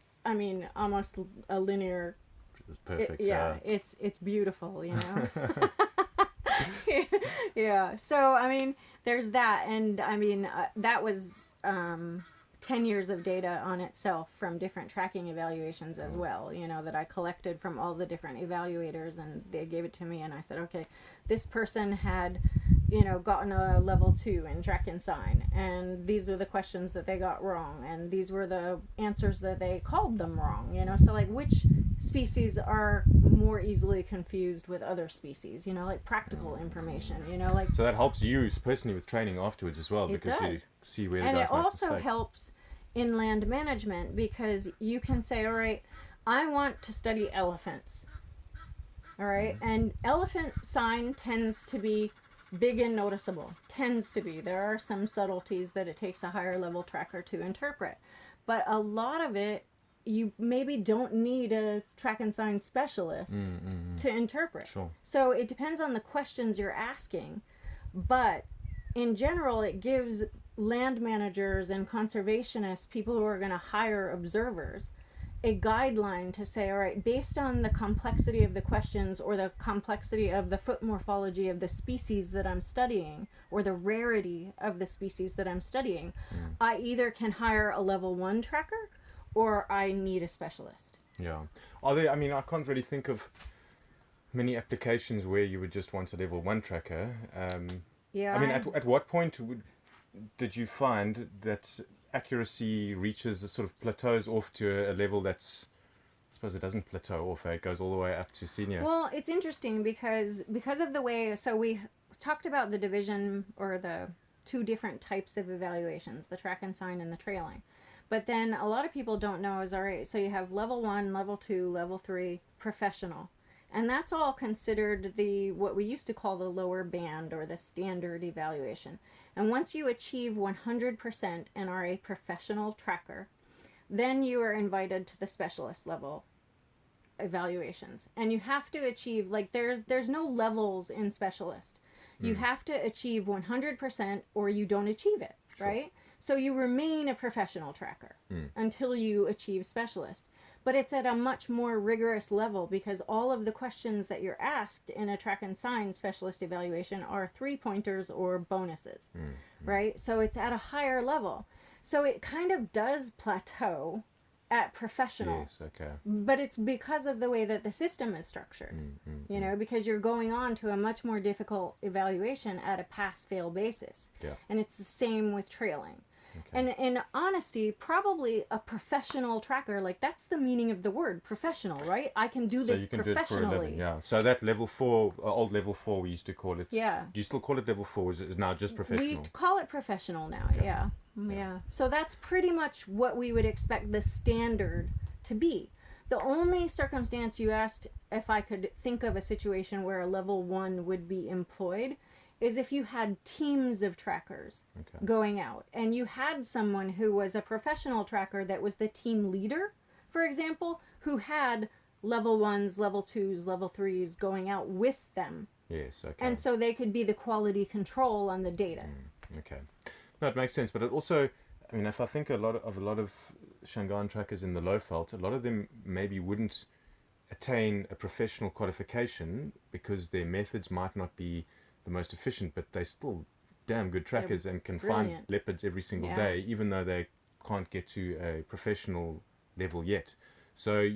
almost a linear. Perfect. It's beautiful, Yeah. So, there's that. And, that was 10 years of data on itself from different tracking evaluations as well, that I collected from all the different evaluators. And they gave it to me. And I said, okay, this person had, gotten a level 2 in track and sign. And these were the questions that they got wrong. And these were the answers that they called them wrong, So, which species are more easily confused with other species, practical information, So that helps you personally with training afterwards as well, because you see where the guys make mistakes. And it also mistakes. helps in land management because you can say, all right, I want to study elephants. All right. And elephant sign tends to be big and noticeable. Tends to be. There are some subtleties that it takes a higher level tracker to interpret. But a lot of it, you maybe don't need a track and sign specialist to interpret. Sure. So it depends on the questions you're asking. But in general, it gives land managers and conservationists, people who are going to hire observers, a guideline to say, all right, based on the complexity of the questions or the complexity of the foot morphology of the species that I'm studying or the rarity of the species that I'm studying, I either can hire a level 1 tracker or I need a specialist. Yeah. Are there, I can't really think of many applications where you would just want a level 1 tracker. At what point did you find that accuracy reaches a sort of plateaus off to a level that's, I suppose it doesn't plateau off, it goes all the way up to senior? Well, it's interesting because of the way, so we talked about the division or the 2 different types of evaluations, the track and sign and the trailing. But then a lot of people don't know is, all right, so you have level 1, level 2, level 3, professional. And that's all considered what we used to call the lower band or the standard evaluation. And once you achieve 100% and are a professional tracker, then you are invited to the specialist level evaluations. And you have to achieve, there's no levels in specialist. You have to achieve 100% or you don't achieve it, right? So you remain a professional tracker until you achieve specialist. But it's at a much more rigorous level because all of the questions that you're asked in a track and sign specialist evaluation are 3-pointers or bonuses, right? So it's at a higher level. So it kind of does plateau at professional. Yes, okay. But it's because of the way that the system is structured, because you're going on to a much more difficult evaluation at a pass-fail basis. Yeah. And it's the same with trailing. Okay. And in honesty, probably a professional tracker, that's the meaning of the word, professional, right? I can do this professionally. Do it for a living, yeah. So that level 4, old level 4 we used to call it. Yeah. Do you still call it level 4? Is it now just professional? We call it professional now, Okay. yeah. Yeah. So that's pretty much what we would expect the standard to be. The only circumstance you asked if I could think of a situation where a level 1 would be employed is if you had teams of trackers going out and you had someone who was a professional tracker that was the team leader, for example, who had level 1s, level 2s, level 3s going out with them. Yes, okay. And so they could be the quality control on the data. Okay. No, it makes sense, but it also, I mean, if I think a lot of Shangaan trackers in the Lowveld, a lot of them maybe wouldn't attain a professional qualification because their methods might not be the most efficient, but they're still damn good trackers and can find leopards every single day, even though they can't get to a professional level yet. So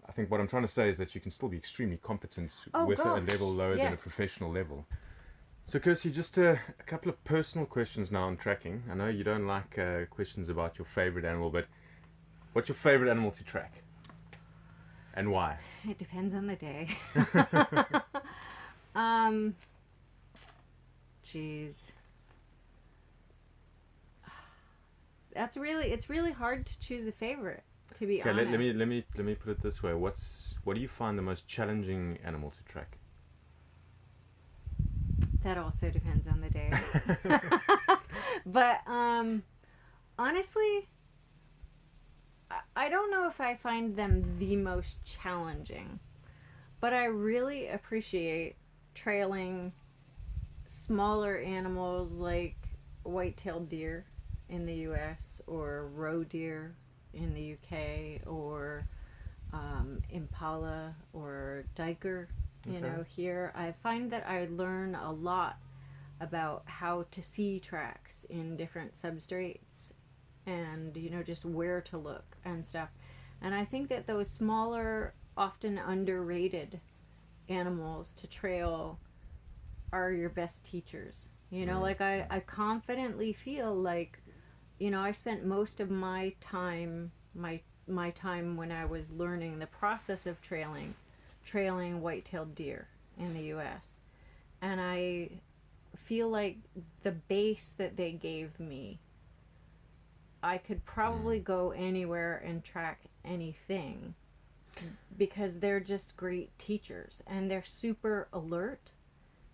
I think what I'm trying to say is that you can still be extremely competent with a level lower than a professional level. So Kersey, just a couple of personal questions now on tracking. I know you don't like questions about your favorite animal, but what's your favorite animal to track? And why? It depends on the day. Geez. It's really hard to choose a favorite, to be honest. Let me put it this way. What do you find the most challenging animal to track? That also depends on the day. But honestly, I don't know if I find them the most challenging, but I really appreciate trailing smaller animals like white-tailed deer in the US or roe deer in the UK or impala or duiker. You know, here I find that I learn a lot about how to see tracks in different substrates and, you know, just where to look and stuff. And I think that those smaller, often underrated animals to trail are your best teachers. You know, like I confidently feel like, you know, I spent most of my time, my time when I was learning the process of trailing white-tailed deer in the US. And I feel like the base that they gave me, I could probably go anywhere and track anything because they're just great teachers and they're super alert,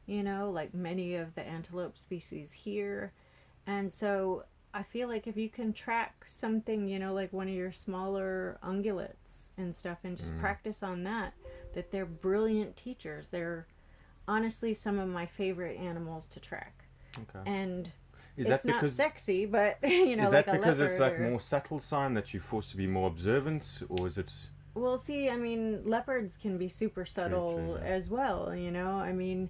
you know, like many of the antelope species here. And so I feel like if you can track something, you know, like one of your smaller ungulates and stuff and just practice on that they're brilliant teachers. They're honestly some of my favorite animals to track. Okay. And it's not sexy, but, you know, like a leopard. Is that because it's like more subtle sign that you're forced to be more observant, or is it... Well, see, I mean, leopards can be super subtle as well, you know? I mean,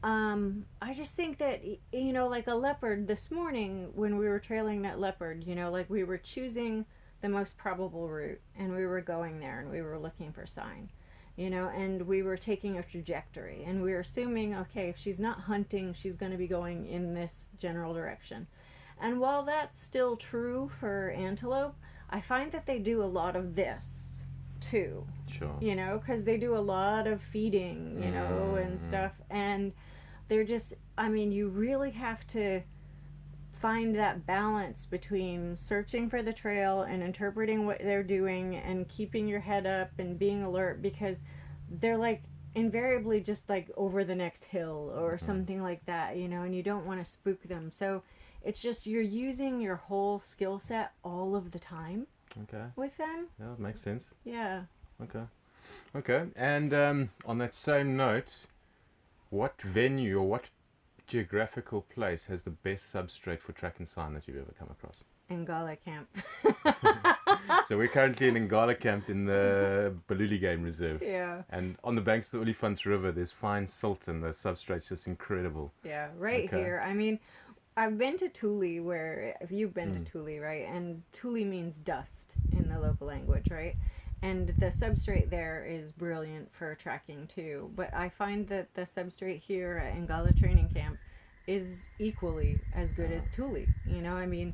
I just think that, you know, like a leopard this morning when we were trailing that leopard, you know, like we were choosing the most probable route and we were going there and we were looking for sign, you know, and we were taking a trajectory and we were assuming, okay, if she's not hunting, she's going to be going in this general direction. And while that's still true for antelope, I find that they do a lot of this too. Sure. You know, because they do a lot of feeding, you know, and stuff. And they're just, I mean, you really have to find that balance between searching for the trail and interpreting what they're doing and keeping your head up and being alert, because they're like invariably just like over the next hill or something like that, you know, and you don't want to spook them. So it's just you're using your whole skill set all of the time with them. Yeah, it makes sense. Yeah. Okay. And on that same note, what venue or what geographical place has the best substrate for track and sign that you've ever come across? Ngala Camp. So we're currently in Ngala Camp in the Baluli Game Reserve. Yeah. And on the banks of the Olifants River, there's fine silt and the substrate's just incredible. Yeah, here. I mean, I've been to Tule, where, if you've been to Tule, right? And Tule means dust in the local language, right? And the substrate there is brilliant for tracking too. But I find that the substrate here at Ngala Training Camp is equally as good as Tule. You know, I mean,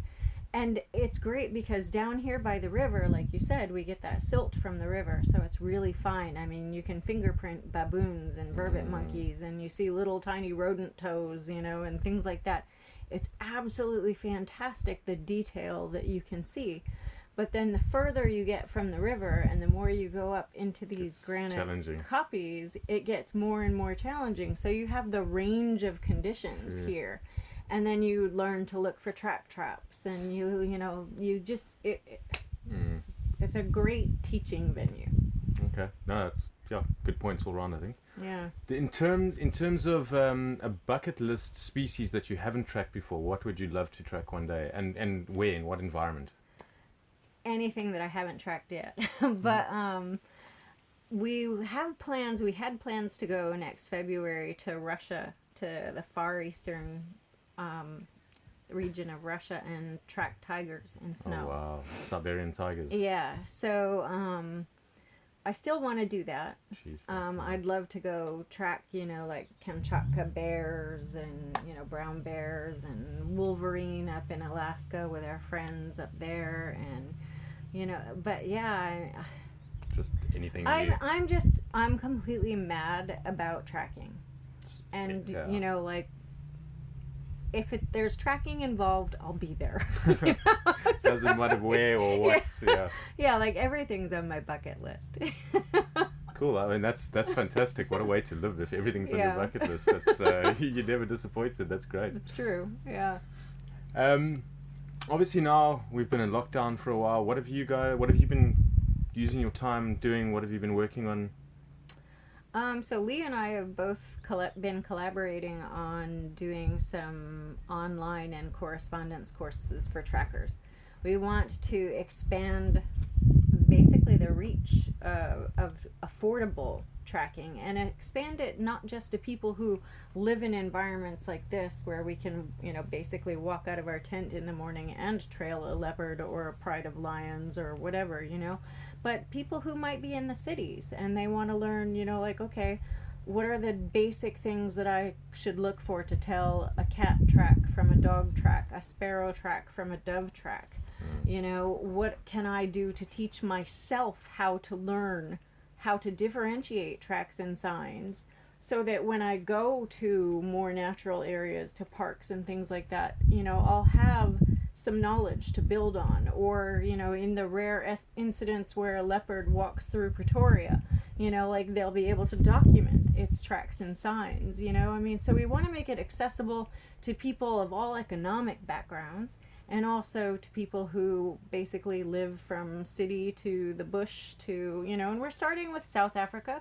and it's great because down here by the river, like you said, we get that silt from the river. So it's really fine. I mean, you can fingerprint baboons and vervet monkeys, and you see little tiny rodent toes, you know, and things like that. it's absolutely fantastic, the detail that you can see. But then the further you get from the river and the more you go up into these granite kopjes, it gets more and more challenging. So you have the range of conditions here. And then you learn to look for track traps, and it's a great teaching venue. Okay. No, that's good points all around, I think. Yeah. In terms of a bucket list species that you haven't tracked before, what would you love to track one day, and where, in what environment? Anything that I haven't tracked yet. But we have plans. We had plans to go next February to Russia, to the far eastern region of Russia, and track tigers in snow. Oh, wow. Siberian tigers. Yeah. So I still want to do that. Jeez, I'd love to go track, like Kamchatka bears and, brown bears and wolverine up in Alaska with our friends up there. And, but yeah, just anything. I'm completely mad about tracking. And, like, if there's tracking involved, I'll be there. Doesn't matter where or what. Yeah, like everything's on my bucket list. Cool. I mean, that's fantastic. What a way to live if everything's on your bucket list. That's you're never disappointed. That's great. It's true. Yeah. Obviously now we've been in lockdown for a while. What have you been using your time doing? What have you been working on? So Lee and I have both been collaborating on doing some online and correspondence courses for trackers. We want to expand basically the reach of affordable tracking, and expand it not just to people who live in environments like this where we can, basically walk out of our tent in the morning and trail a leopard or a pride of lions or whatever, but people who might be in the cities and they want to learn, okay, what are the basic things that I should look for to tell a cat track from a dog track, a sparrow track from a dove track? What can I do to teach myself how to learn how to differentiate tracks and signs, so that when I go to more natural areas, to parks and things like that, I'll have some knowledge to build on. Or, in the rare incidents where a leopard walks through Pretoria, like they'll be able to document its tracks and signs, so we want to make it accessible to people of all economic backgrounds, and also to people who basically live from city to the bush to, and we're starting with South Africa,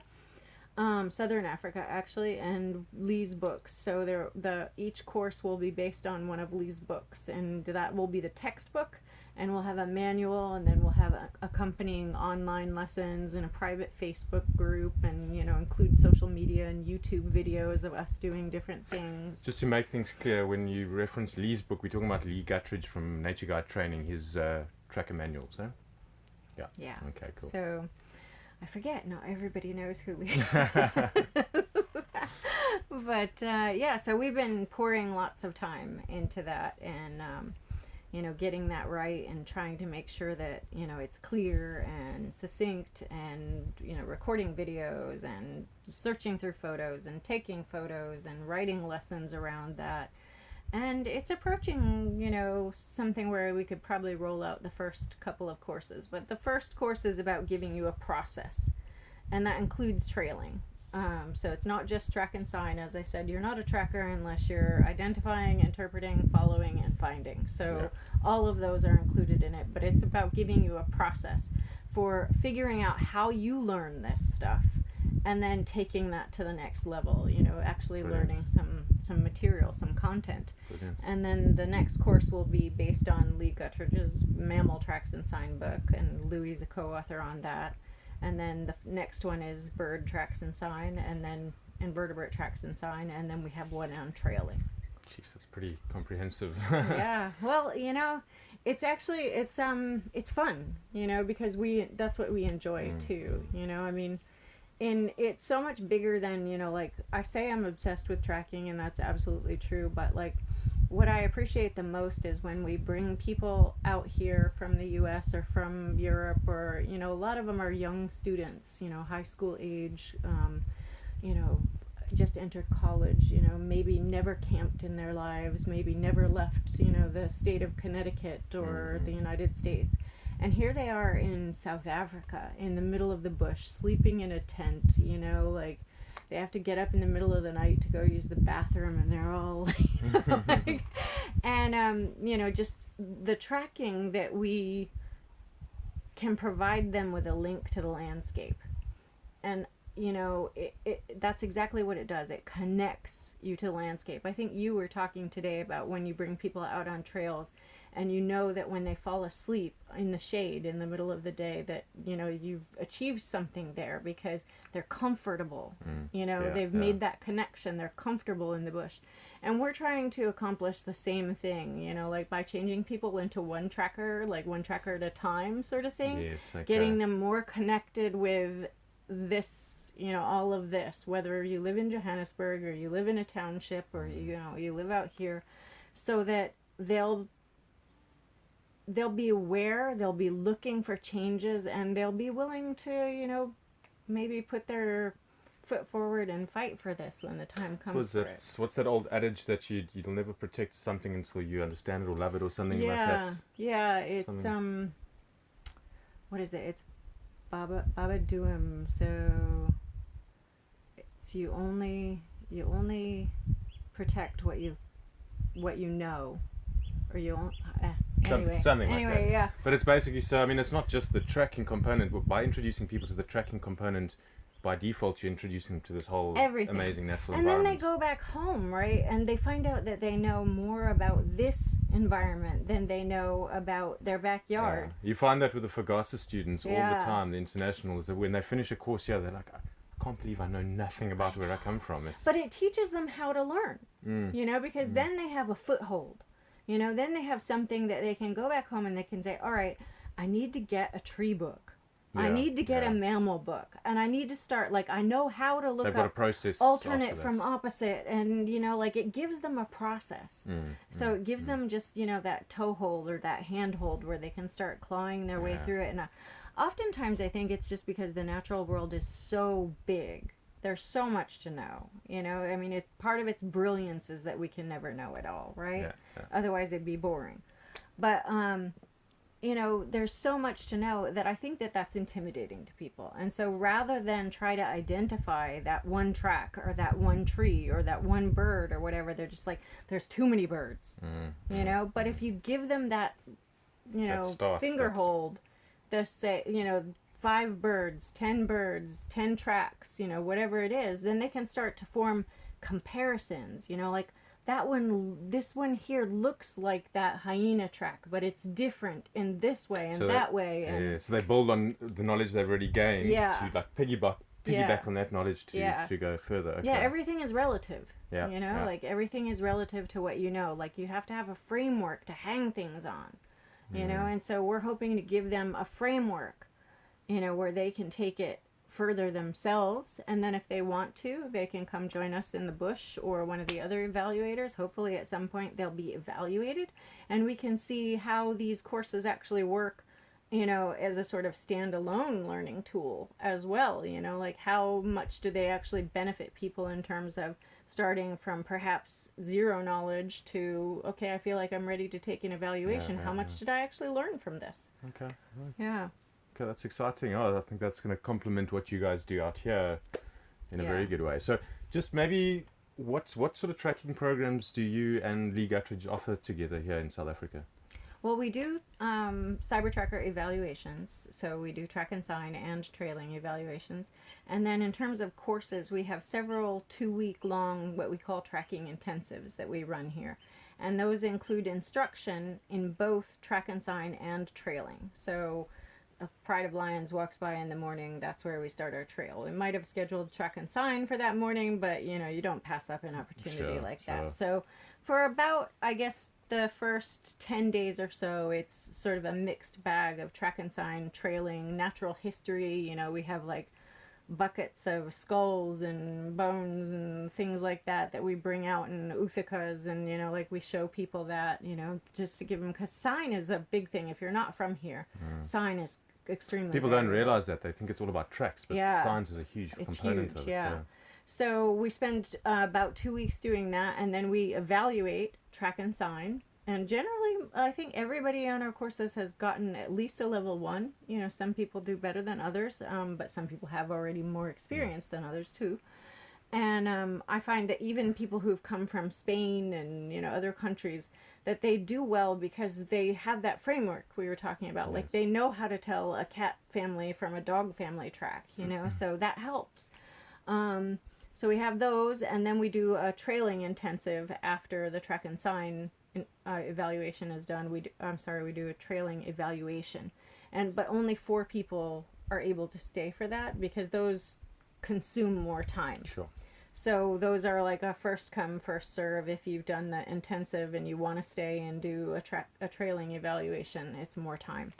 Southern Africa actually, and Lee's books. So each course will be based on one of Lee's books, and that will be the textbook, and we'll have a manual, and then we'll have accompanying online lessons and a private Facebook group, and include social media and YouTube videos of us doing different things. Just to make things clear, when you reference Lee's book, we're talking about Lee Guttridge from Nature Guide Training, his tracker manuals, eh? Yeah. Okay, cool. So I forget, not everybody knows who Lee but so we've been pouring lots of time into that, and getting that right, and trying to make sure that it's clear and succinct, and recording videos and searching through photos and taking photos and writing lessons around that. And it's approaching, something where we could probably roll out the first couple of courses. But the first course is about giving you a process, and that includes trailing. So it's not just track and sign. As I said, you're not a tracker unless you're identifying, interpreting, following, and finding. So all of those are included in it. But it's about giving you a process for figuring out how you learn this stuff, and then taking that to the next level, actually learning some material, some content. Brilliant. And then the next course will be based on Lee Guttridge's Mammal Tracks and Sign book, and Louis is a co-author on that. And then the next one is Bird Tracks and Sign, and then Invertebrate Tracks and Sign, and then we have one on trailing. Jeez, that's pretty comprehensive. Yeah, well, it's actually, it's fun, because that's what we enjoy too, and it's so much bigger than, like I say I'm obsessed with tracking, and that's absolutely true, but like what I appreciate the most is when we bring people out here from the US or from Europe, or a lot of them are young students, high school age, just entered college, you know, maybe never camped in their lives, maybe never left, you know, the state of Connecticut or the United States. And here they are in South Africa, in the middle of the bush, sleeping in a tent, you know, like they have to get up in the middle of the night to go use the bathroom, and they're all, you know, like, and, you know, just the tracking that we can provide them with a link to the landscape. And, you know, that's exactly what it does. It connects you to the landscape. I think you were talking today about when you bring people out on trails and you know that when they fall asleep in the shade in the middle of the day that, you know, you've achieved something there because they're comfortable. You know, they've made that connection. They're comfortable in the bush. And we're trying to accomplish the same thing, you know, like by changing people into one tracker, like one tracker at a time sort of thing. Yes, okay. Getting them more connected with this, you know, all of this, whether you live in Johannesburg or you live in a township or, you know, you live out here, so that they'll be aware, they'll be looking for changes, and they'll be willing to, you know, maybe put their foot forward and fight for this when the time comes for it. What's that old adage that you'll never protect something until you understand it or love it or something like that? Yeah, it's what is it? It's Baba Duam. So it's you only protect what you know, or you only, something like that. Yeah. But it's basically, so I mean, it's not just the tracking component, but by introducing people to the tracking component, by default you're introducing them to this whole amazing natural environment. And then they go back home, right? And they find out that they know more about this environment than they know about their backyard. You find that with the Fogasa students all the time, the internationals, that when they finish a course here, they're like, I can't believe I know nothing about where I come from. But it teaches them how to learn, you know, because then they have a foothold. You know, then they have something that they can go back home and they can say, all right, I need to get a tree book. I need to get a mammal book. And I need to start, like, I know how to look They've got a process alternate from opposite. And, you know, like, it gives them a process. So it gives them just, you know, that toehold or that handhold where they can start clawing their way through it. And oftentimes I think it's just because the natural world is so big. There's so much to know, you know. I mean, part of its brilliance is that we can never know it all, right? Otherwise, it'd be boring. But, you know, there's so much to know that I think that that's intimidating to people. And so rather than try to identify that one track or that one tree or that one bird or whatever, they're just like, there's too many birds, you know. But if you give them that, you know, finger hold, say, you know, 5 birds, 10 birds, 10 tracks, you know, whatever it is, then they can start to form comparisons, you know, like this one here looks like that hyena track, but it's different in this way and that way. And so they build on the knowledge they've already gained to like piggyback on that knowledge to go further. Okay. Yeah, everything is relative. You know, like everything is relative to what you know. Like you have to have a framework to hang things on, you know, and so we're hoping to give them a framework, you know, where they can take it further themselves, and then if they want to, they can come join us in the bush or one of the other evaluators. Hopefully at some point they'll be evaluated and we can see how these courses actually work, you know, as a sort of standalone learning tool as well, you know, like how much do they actually benefit people in terms of starting from perhaps zero knowledge to, okay, I feel like I'm ready to take an evaluation. How much did I actually learn from this? Okay. Yeah. Okay, that's exciting. I think that's going to complement what you guys do out here in a very good way. So just maybe what sort of tracking programs do you and Lee Guttridge offer together here in South Africa? Well, we do cyber tracker evaluations. So we do track and sign and trailing evaluations. And then in terms of courses, we have several 2-week-long what we call tracking intensives that we run here. And those include instruction in both track and sign and trailing. So a Pride of Lions walks by in the morning, that's where we start our trail. We might have scheduled track and sign for that morning, but you know, you don't pass up an opportunity like that. So for about, I guess, the first 10 days or so, it's sort of a mixed bag of track and sign, trailing, natural history. You know, we have like buckets of skulls and bones and things like that we bring out in uthikas, and you know, like we show people that, you know, just to give them, because sign is a big thing. If you're not from here, sign is extremely people don't realize that. They think it's all about tracks, but signs is a huge component of it. So we spend about 2 weeks doing that, and then we evaluate, track and sign. And generally, I think everybody on our courses has gotten at least a level 1. You know, some people do better than others, but some people have already more experience than others too. And I find that even people who've come from Spain and, you know, other countries, that they do well because they have that framework we were talking about. Yes. Like, they know how to tell a cat family from a dog family track, you know, so that helps. So we have those, and then we do a trailing intensive after the track and sign evaluation is done. We do a trailing evaluation, but only 4 people are able to stay for that because those consume more time. Sure. So those are like a first come, first serve. If you've done the intensive and you want to stay and do a trailing evaluation, it's more time.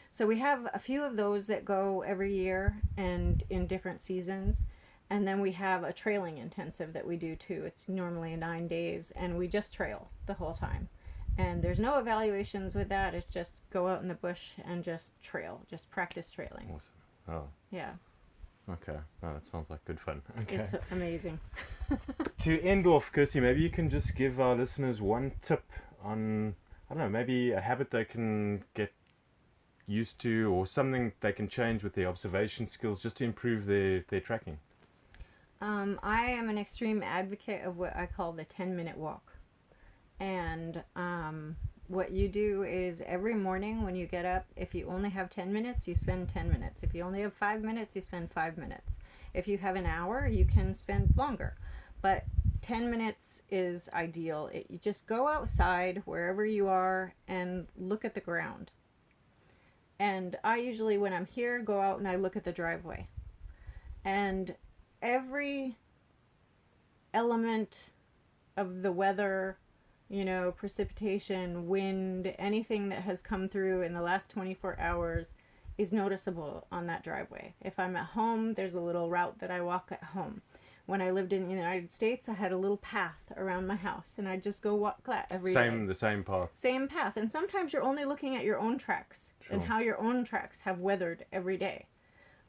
So we have a few of those that go every year and in different seasons. And then we have a trailing intensive that we do too. It's normally 9 days, and we just trail the whole time. And there's no evaluations with that. It's just go out in the bush and just trail, just practice trailing. Awesome. Oh, Yeah, okay. Oh, that sounds like good fun. Okay. it's amazing. To end off, Kersey, maybe you can just give our listeners one tip on, I don't know, maybe a habit they can get used to, or something they can change with their observation skills just to improve their tracking. I am an extreme advocate of what I call the 10-minute walk. And what you do is every morning when you get up, if you only have 10 minutes, you spend 10 minutes. If you only have 5 minutes, you spend 5 minutes. If you have an hour, you can spend longer. But 10 minutes is ideal. You just go outside wherever you are and look at the ground. And I usually, when I'm here, go out and I look at the driveway. And every element of the weather, you know, precipitation, wind, anything that has come through in the last 24 hours is noticeable on that driveway. If I'm at home, there's a little route that I walk at home. When I lived in the United States, I had a little path around my house, and I'd just go walk that every day. The same path. Same path. And sometimes you're only looking at your own tracks and how your own tracks have weathered every day.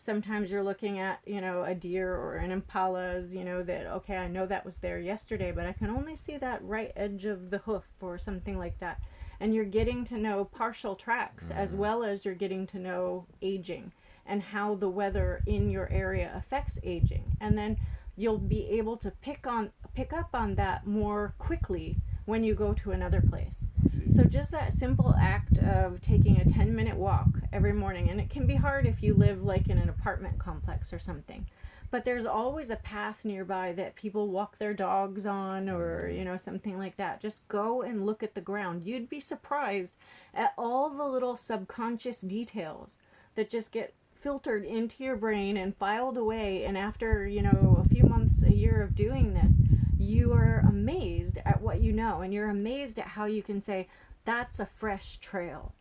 Sometimes you're looking at, you know, a deer or an impala's, you know, that, okay, I know that was there yesterday, but I can only see that right edge of the hoof or something like that. And you're getting to know partial tracks as well as you're getting to know aging and how the weather in your area affects aging. And then you'll be able to pick up on that more quickly when you go to another place. So just that simple act of taking a 10-minute walk every morning, and it can be hard if you live like in an apartment complex or something, but there's always a path nearby that people walk their dogs on, or, you know, something like that. Just go and look at the ground. You'd be surprised at all the little subconscious details that just get filtered into your brain and filed away, and after, you know, a few months, a year of doing this, you are amazed at what you know, and you're amazed at how you can say, that's a fresh trail.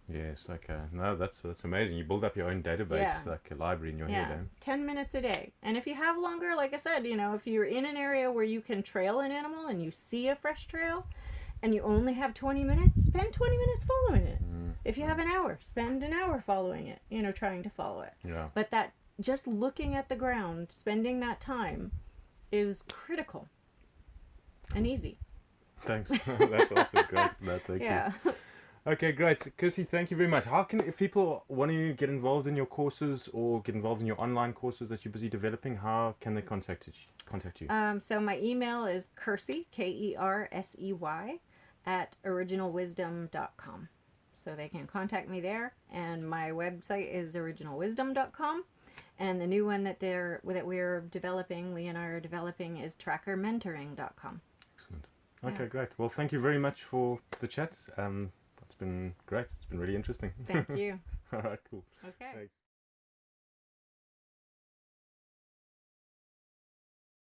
Yes, okay. No, that's amazing. You build up your own database, like a library in your head. Eh? 10 minutes a day. And if you have longer, like I said, you know, if you're in an area where you can trail an animal and you see a fresh trail and you only have 20 minutes, spend 20 minutes following it. If you have an hour, spend an hour following it, you know, trying to follow it. Yeah. But that, just looking at the ground, spending that time is critical and easy. Thanks. That's awesome. Great. No, thank you. Okay, great. Kersey, thank you very much. How can, if people want to get involved in your courses or get involved in your online courses that you're busy developing, how can they contact you? So my email is Kersey, Kersey, at originalwisdom.com. So they can contact me there. And my website is originalwisdom.com. And the new one that we're developing, Lee and I are developing, is trackermentoring.com. Excellent. Okay, great. Well, thank you very much for the chat. It's been great. It's been really interesting. Thank you. All right, cool. Okay. Thanks.